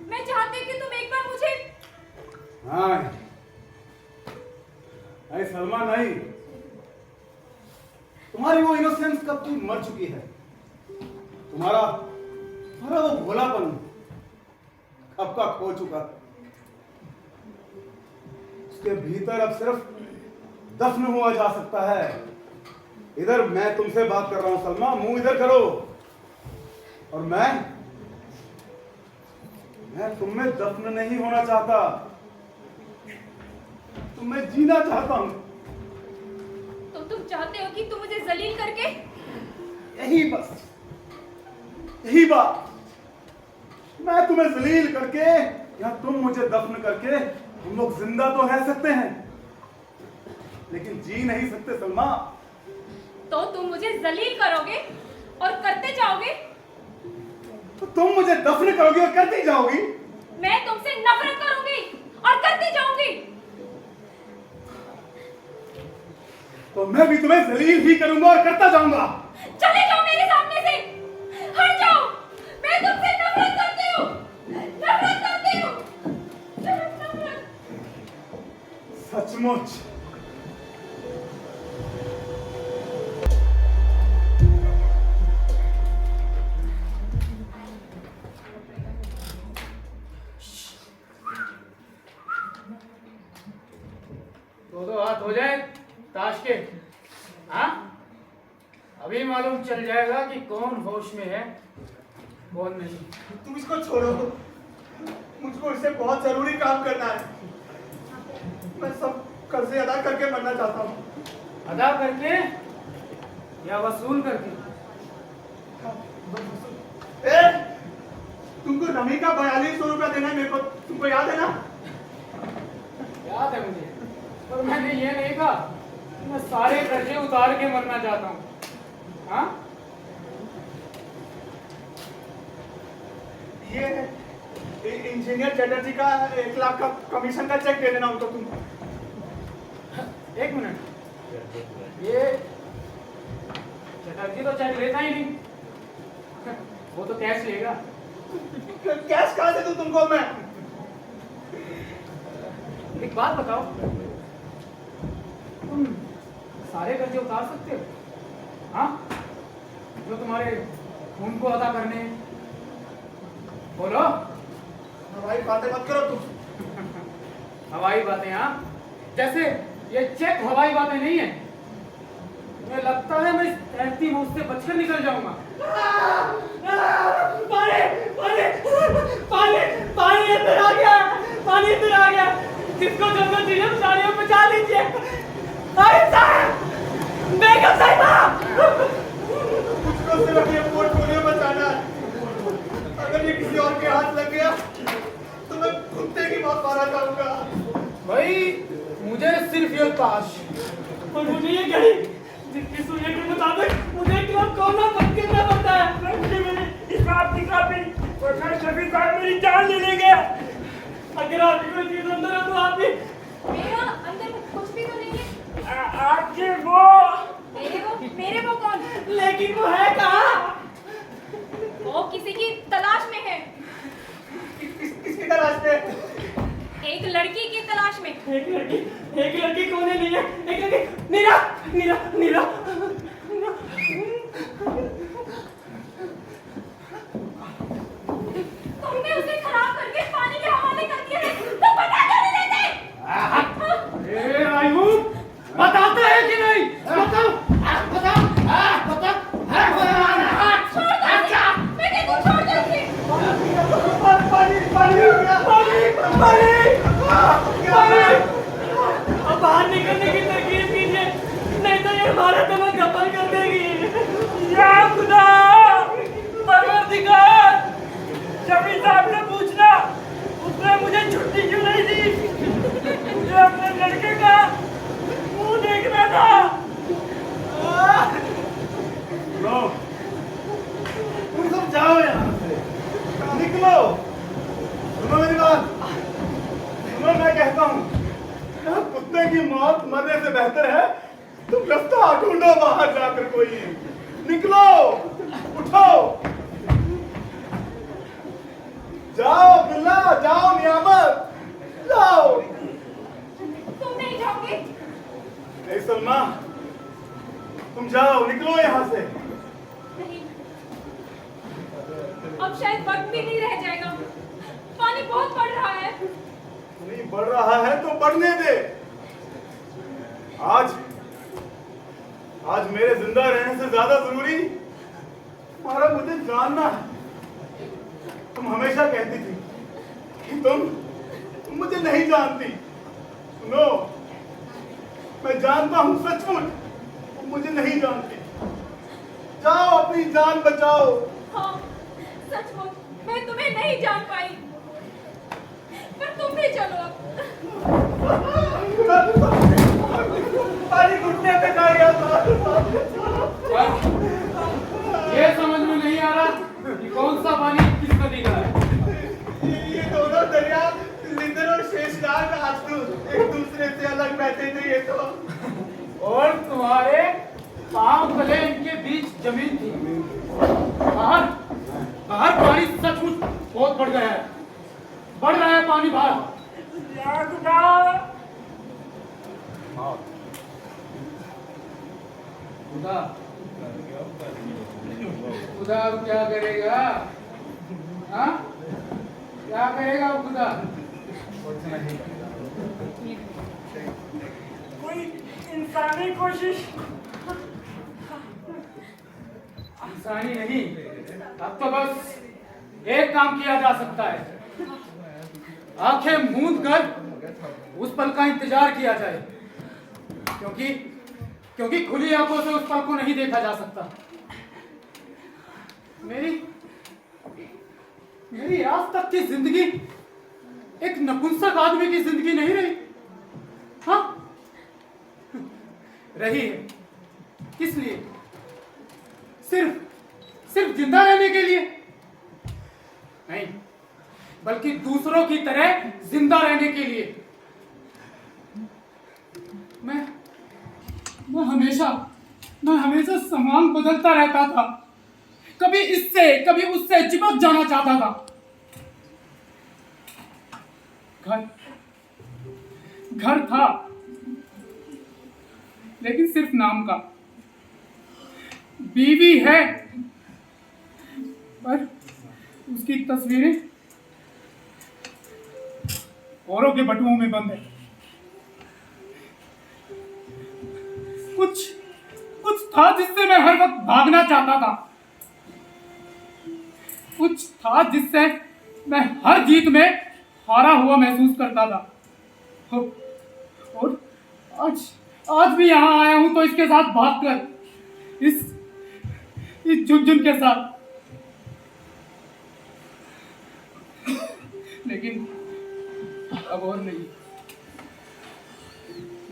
मैं चाहती कि तुम एक बार मुझे। हाँ, नहीं सलमा नहीं, तुम्हारी वो इनोसेंस कब की मर चुकी है। तुम्हारा वो भोलापन कब का खो चुका है। उसके भीतर अब सिर्फ दफन हुआ जा सकता है। इधर मैं तुमसे बात कर रहा हूं सलमा, मुंह इधर करो। और मैं तुम में दफन नहीं होना चाहता, तुम्हें जीना चाहता हूं। तो तुम चाहते हो कि तुम मुझे जलील करके। यही बस, यही बात। मैं तुम्हें जलील करके या तुम मुझे दफन करके हम लोग जिंदा तो रह सकते हैं, लेकिन जी नहीं सकते सलमा। तो तुम मुझे जलील करोगे और करते जाओगे। तो तुम मुझे दफन करोगी और करती जाओगी। मैं तुमसे नफरत करूंगी और करती जाऊंगी। तो मैं भी तुम्हें जलील ही करूंगा और करता जाऊंगा। चले जाओ मेरे सामने से, हट जाओ। मैं तुमसे नफरत करती हूँ, नफरत करती हूँ, नफरत। सचमुच दो हाथ हो जाए ताश के। हाँ, अभी मालूम चल जाएगा कि कौन होश में है कौन नहीं। तुम इसको छोड़ो, मुझको इससे बहुत जरूरी काम करना है। मैं सब कर्जे अदा करके मरना चाहता हूँ। अदा करके या वसूल करके? तुमको रमी का 4200 रुपया देना है मेरे को, तुमको याद है ना? याद है मुझे, पर मैंने ये नहीं कहा मैं सारे कर्जे उतार के मरना चाहता हूँ। हाँ, ये इंजीनियर चैटर्जी का 1 लाख का कमीशन का चेक दे देना उनको तुम। एक मिनट, ये चटर्जी तो चेक लेता ही नहीं, वो तो कैश लेगा। कैश कहाँ से दूं तुमको मैं? एक बात बताओ, तुम सारे कर्जे उतार सकते हो? हाँ, जो तुम्हारे खून को अदा करने हैं? बोलो। हवाई बातें मत करो तुम। हवाई बातें? हाँ, जैसे ये चेक हवाई बातें नहीं है। मुझे लगता है मैं इस तहती मौत से बचकर निकल जाऊंगा। पानी पानी पानी पानी इधर आ गया, पानी इधर आ गया। जिसको जरूरत चाहिए साड़ियों बचा लीजिए। बेगम साहिबा, मुझको सिर्फ ये पोर्टफोलियो बचाना है। अगर ये किसी और के हाथ लग गया तो मैं कुत्ते की मौत मारा जाऊंगा। भाई, मुझे सिर्फ ये ताश और मुझे ये घड़ी जिसकी सूर्य के मुताबिक मुझे क्लब कोना बंद करना पड़ता है। मुझे मेरी इस बात की काफी और फिर शफी साहब मेरी जान ले लेंगे। अगर आपकी कोई चीज अंदर है तो आप भी। मेरा अंदर कुछ भी तो नहीं है। आपके वो मेरे वो कौन? लेकिन वो है कहाँ? वो किसी की तलाश में है, किसकी तलाश में? एक लड़की की तलाश में। एक लड़की कोने नहीं है। एक लड़की नीरा नीरा नीरा तुमने उसे खराब करके पानी के हवाले कर दिया है। की मौत मरने से बेहतर है। तुम रास्ता ढूंढो बाहर जाकर कोई। निकलो, उठो, जाओ अब्दुल्ला, जाओ नियामत, जाओ। तुम नहीं जाओगे? नहीं सलमा, तुम जाओ, निकलो यहाँ से। नहीं, अब शायद वक्त भी नहीं रह जाएगा। पानी बहुत बढ़ रहा है। नहीं बढ़ रहा है तो बढ़ने दे। आज मेरे जिंदा रहने से ज्यादा जरूरी तुम्हारा मुझे जानना है। तुम हमेशा कहती थी कि तुम मुझे नहीं जानती। सुनो, मैं जानता हूं सचमुच तुम मुझे नहीं जानती। जाओ, अपनी जान बचाओ। हाँ, सचमुच मैं तुम्हें नहीं जान पाई, पर तुम भी चलो अब। पानी घुटने पे आ गया था। ये समझ में नहीं आ रहा कि कौन सा पानी किस नदी का है। ये दोनों दरिया लिंदर और शेषनाग का आज एक दूसरे से अलग बैठे थे। ये तो और तुम्हारे पांव तले इनके बीच जमीन थी। बाहर बाहर पानी सचमुच बहुत बढ़ गया है। बढ़ रहा है पानी बाहर। या खुदा, खुदा खुदा अब क्या करेगा? हाँ, क्या करेगा वो खुदा? कोई इंसानी कोशिश। इंसानी नहीं, अब तो बस एक काम किया जा सकता है। आंखें मूंद कर उस पल का इंतजार किया जाए, क्योंकि खुली आंखों से उस पल को नहीं देखा जा सकता। मेरी आज तक की जिंदगी एक नपुंसक आदमी की जिंदगी नहीं रही। हाँ, रही है। किस लिए? सिर्फ जिंदा रहने के लिए नहीं, बल्कि दूसरों की तरह जिंदा रहने के लिए। मैं हमेशा सामान बदलता रहता था। कभी इससे कभी उससे चिपक जाना चाहता था। घर था, लेकिन सिर्फ नाम का। बीवी है, पर उसकी तस्वीरें औरों के बटुओं में बंद है। कुछ था जिससे मैं हर वक्त भागना चाहता था। कुछ था जिससे मैं हर जीत में हारा हुआ महसूस करता था। और आज भी यहाँ आया हूं तो इसके साथ भागकर, इस झुनझुन के साथ। लेकिन अब और नहीं।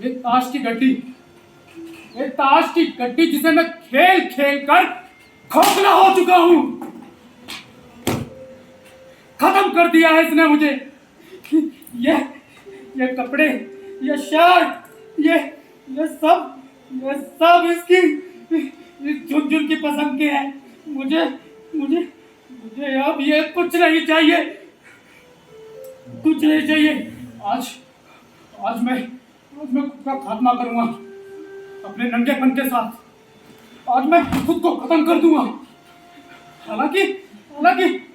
ये ताश की गड्डी जिसे मैं खेल खेल कर खोखला हो चुका हूं। खत्म कर दिया है इसने मुझे। ये कपड़े, ये शर्ट, ये सब इसकी इस झुनझुन की पसंद के हैं। मुझे अब ये कुछ नहीं चाहिए। आज मैं खुद का खात्मा करूंगा अपने नंगेपन के साथ। आज मैं खुद को खत्म कर दूंगा। हालांकि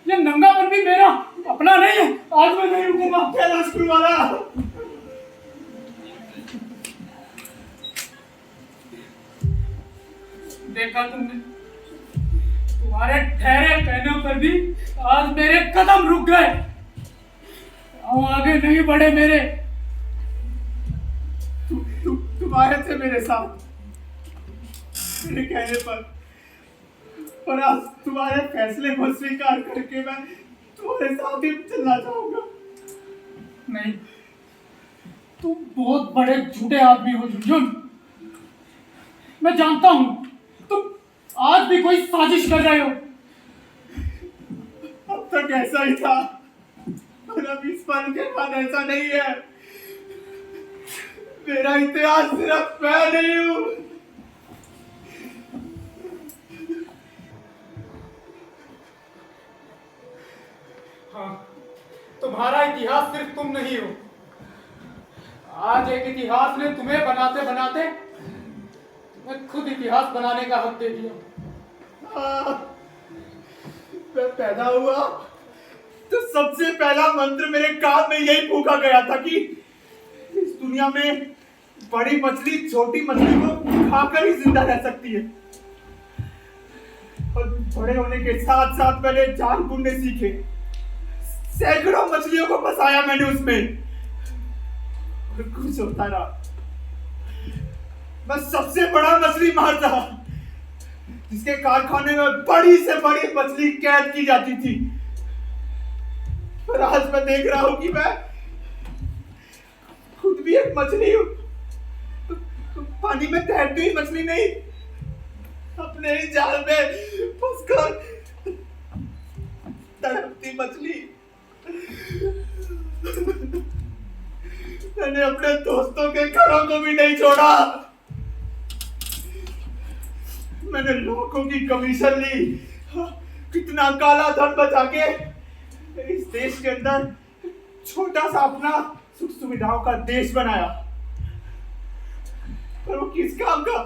ये नंगापन भी मेरा अपना नहीं है। आज मैं नहीं रुकूंगा। स्कूल वाला, देखा तुमने, तुम्हारे ठहरे कहने पर भी आज मेरे कदम रुक गए। अब आगे नहीं बढ़े मेरे। तुम आए थे मेरे साथ मेरे कहने पर आज तुम्हारे फैसले को स्वीकार करके मैं तुम्हारे साथ ही चलना चाहूंगा। नहीं, तुम बहुत बड़े झूठे आदमी हो झुनझुन। मैं जानता हूं तुम आज भी कोई साजिश कर रहे हो। अब तक ऐसा ही था, पर अब इस पल के बाद ऐसा नहीं है। मेरा इतिहास सिर्फ मैं नहीं हूं। हाँ, तुम्हारा इतिहास सिर्फ तुम नहीं हो। आज एक इतिहास ने तुम्हें बनाते बनाते मैं खुद इतिहास बनाने का हक दे दिया। मैं पैदा हुआ तो सबसे पहला मंत्र मेरे कान में यही फूका गया था कि इस दुनिया में बड़ी मछली छोटी मछली को खाकर ही जिंदा रह सकती है। और बड़े होने के साथ साथ मैंने जाल बुनने सीखे। सैकड़ों मछलियों को फंसाया मैंने उसमें। और कुछ होता रहा, मैं सबसे बड़ा मछली मार था, जिसके कारखाने में बड़ी से बड़ी मछली कैद की जाती थी। और आज मैं देख रहा हूं कि मैं खुद भी एक मछली हूं, पानी में तैरती हुई मछली नहीं, अपने ही जाल में फंसकर तड़पती मछली। मैंने अपने दोस्तों के घरों को भी नहीं छोड़ा। मैंने लाखों की कमीशन ली, कितना काला धन बचा के इस देश के अंदर छोटा सा अपना सुख सुविधाओं का देश बनाया। पर वो किस काम का?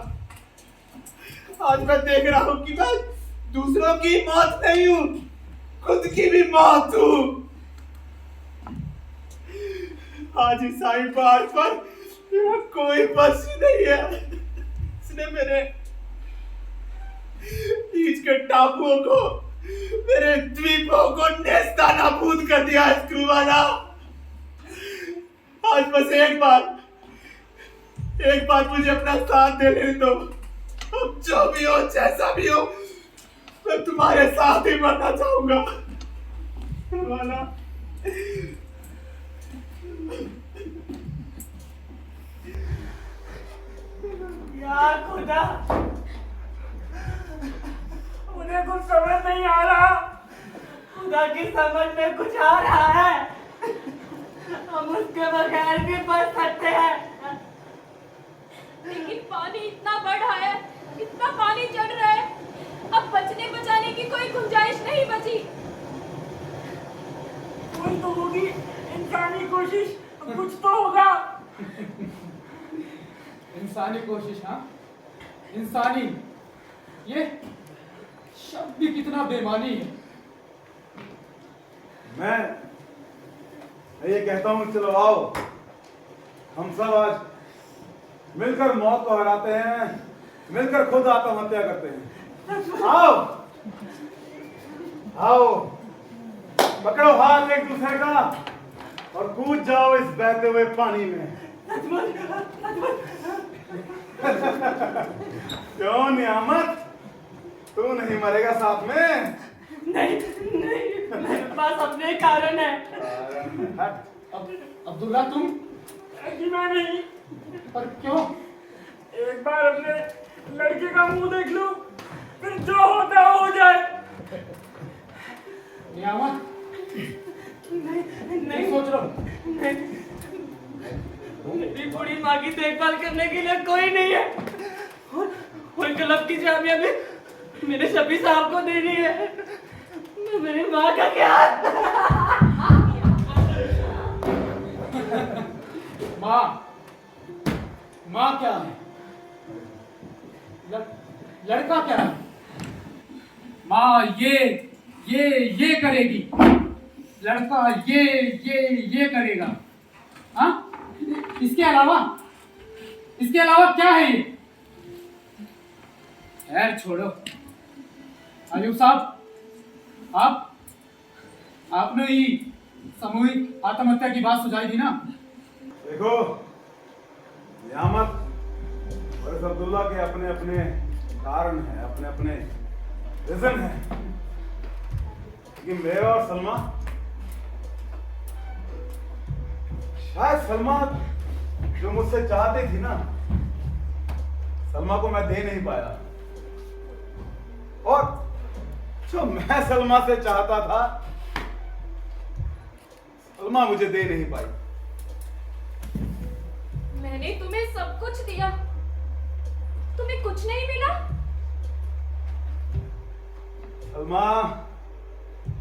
आज मैं देख रहा हूं कि मैं दूसरों की मौत नहीं हूं, खुद की भी मौत हूं। आज ईसाई पहाड़ पर मेरा कोई बस ही नहीं है। इसने मेरे बीच के टापुओं को, मेरे द्वीपों को नेस्तनाबूद कर दिया है स्क्रूवाला। आज बस एक बार मुझे अपना साथ दे लेने दो। अब जो भी हो, जैसा भी हो, मैं तुम्हारे साथ ही मरना चाहूंगा वाला। या खुदा, मुझे कुछ समझ नहीं आ रहा। खुदा की समझ में कुछ आ रहा है। हम उसके बगैर भी बच सकते हैं। लेकिन पानी इतना बढ़ रहा है, इतना पानी चढ़ रहा है, अब बचने बचाने की कोई गुंजाइश नहीं बची। कोई तो होगी इंसानी कोशिश, कुछ तो होगा। इंसानी कोशिश? हाँ, इंसानी, ये शब्द भी कितना बेमानी है। मैं ये कहता हूं, चलो आओ हम सब आज मिलकर मौत को हराते हैं, मिलकर खुद आत्महत्या करते हैं। आओ आओ, पकड़ो हाथ एक दूसरे का और कूद जाओ इस बहते हुए पानी में। क्यों नियामत, तू नहीं मरेगा साथ में? नहीं, मेरे पास अपने कारण है। अब्दुल्ला, तुम? कि मैं नहीं। पर क्यों? एक बार अपने लड़के का मुंह देख लूं, फिर जो होता हो जाए। नियामत, नहीं सोच रहा हूँ। मेरी बूढ़ी माँ की देखभाल करने के लिए कोई नहीं है, और क्लब की चाबियां भी मेरे शफी साहब को देनी है। मेरी माँ का क्या? माँ क्या है? लड़का क्या है? माँ ये करेगी, लड़का ये करेगा। हाँ, इसके अलावा क्या है ये? खैर छोड़ो। आयुब साहब, आपने ही सामूहिक आत्महत्या की बात सुझाई थी ना? देखो नियामत और अब्दुल्ला के अपने अपने कारण हैं, अपने अपने रीजन हैं। कि मेरा और सलमा, शायद सलमा जो मुझसे चाहती थी ना, सलमा को मैं दे नहीं पाया, और जो मैं सलमा से चाहता था सलमा मुझे दे नहीं पाई। मैंने तुम्हें सब कुछ दिया, तुम्हें कुछ नहीं मिला? सलमा,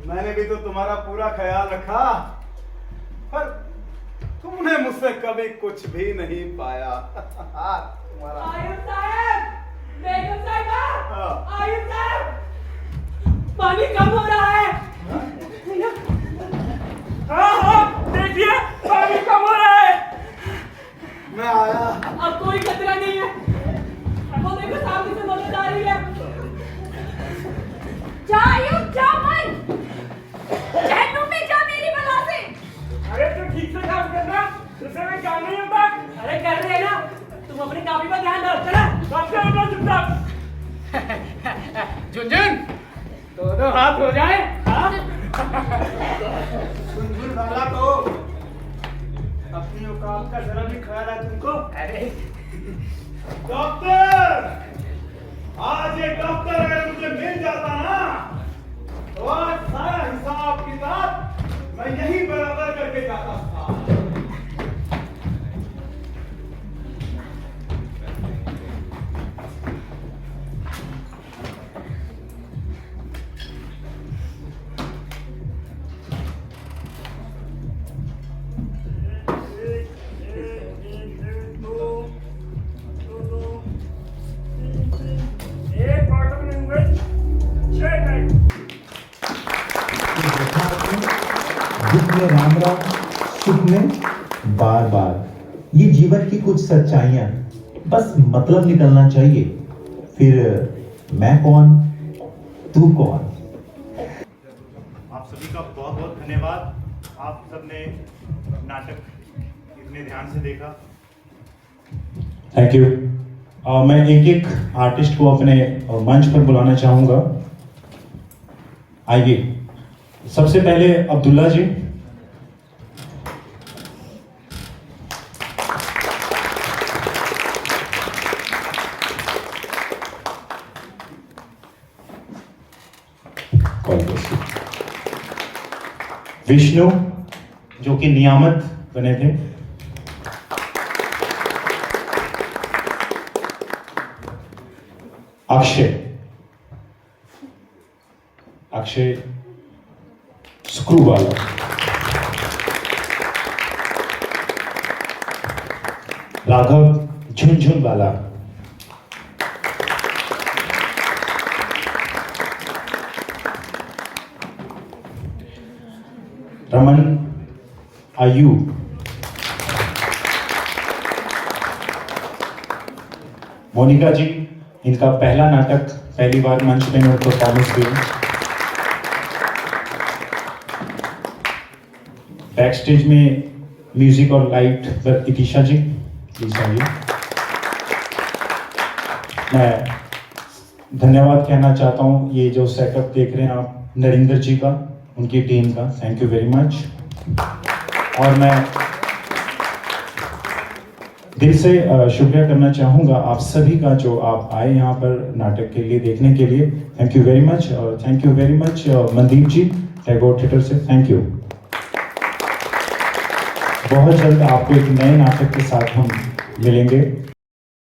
मैंने भी तो तुम्हारा पूरा ख्याल रखा, पर तुमने मुझसे कभी कुछ भी नहीं पाया। तुम्हारा आयुब साहब, बेगम साहिबा, हाँ। आयुब साहब, पानी कम हो रहा है। हाँ देखिए पानी कम हो रहा है। मैं आया। अब कोई खतरा नहीं है, वो देखो सामने से मदद आ रही है। जा आयुब, जा मन, जहन्नुम में जा मेरी बला से। अरे तू ठीक से काम करना, दूसरे में काम नहीं होता। अरे कर रहे हैं ना, तुम अपनी काफी पर ध्यान दो। चला बात करो ना चुपचाप। झुनझुन, दो हाथ हो जाए। हाँ? झुनझुन वाला तो अपनी औकात का जरा भी ख्याल है तुमको। अरे डॉक्टर, आज ये डॉक्टर अगर मुझे मिल जाता ना, तो आज सारा हिसाब किताब मैं यही बराबर करके जाता था। एक क्वार्टर में हुए 6 मिनट। दुख में राम राम, सुख में बार बार। ये जीवन की कुछ सच्चाइयां, बस मतलब निकलना चाहिए। फिर मैं कौन, तू कौन। आप सभी का बहुत बहुत धन्यवाद। आप सबने नाटक इतने ध्यान से देखा। Thank you. मैं एक एक आर्टिस्ट को अपने मंच पर बुलाना चाहूँगा। आइए, सबसे पहले अब्दुल्ला जी। विष्णु, जो कि नियामत बने थे। अक्षय स्क्रू वाला। राघव झुनझुन वाला। रमन आयुब। मोनिका जी, इनका पहला नाटक, पहली बार मंच पे इन्होंने परफॉर्मेंस दी। बैक स्टेज में म्यूजिक और लाइट पर इतिशा जी, प्लीज आइए। मैं धन्यवाद कहना चाहता हूँ, ये जो सेटअप देख रहे हैं आप, नरेंद्र जी का, उनकी टीम का, थैंक यू वेरी मच। और मैं दिल से शुक्रिया करना चाहूँगा आप सभी का, जो आप आए यहाँ पर नाटक के लिए देखने के लिए। Thank you very much. और thank you very much Mandeep ji, Tagore theatre से, थैंक यू। बहुत जल्द आपको एक नए नाटक के साथ हम मिलेंगे।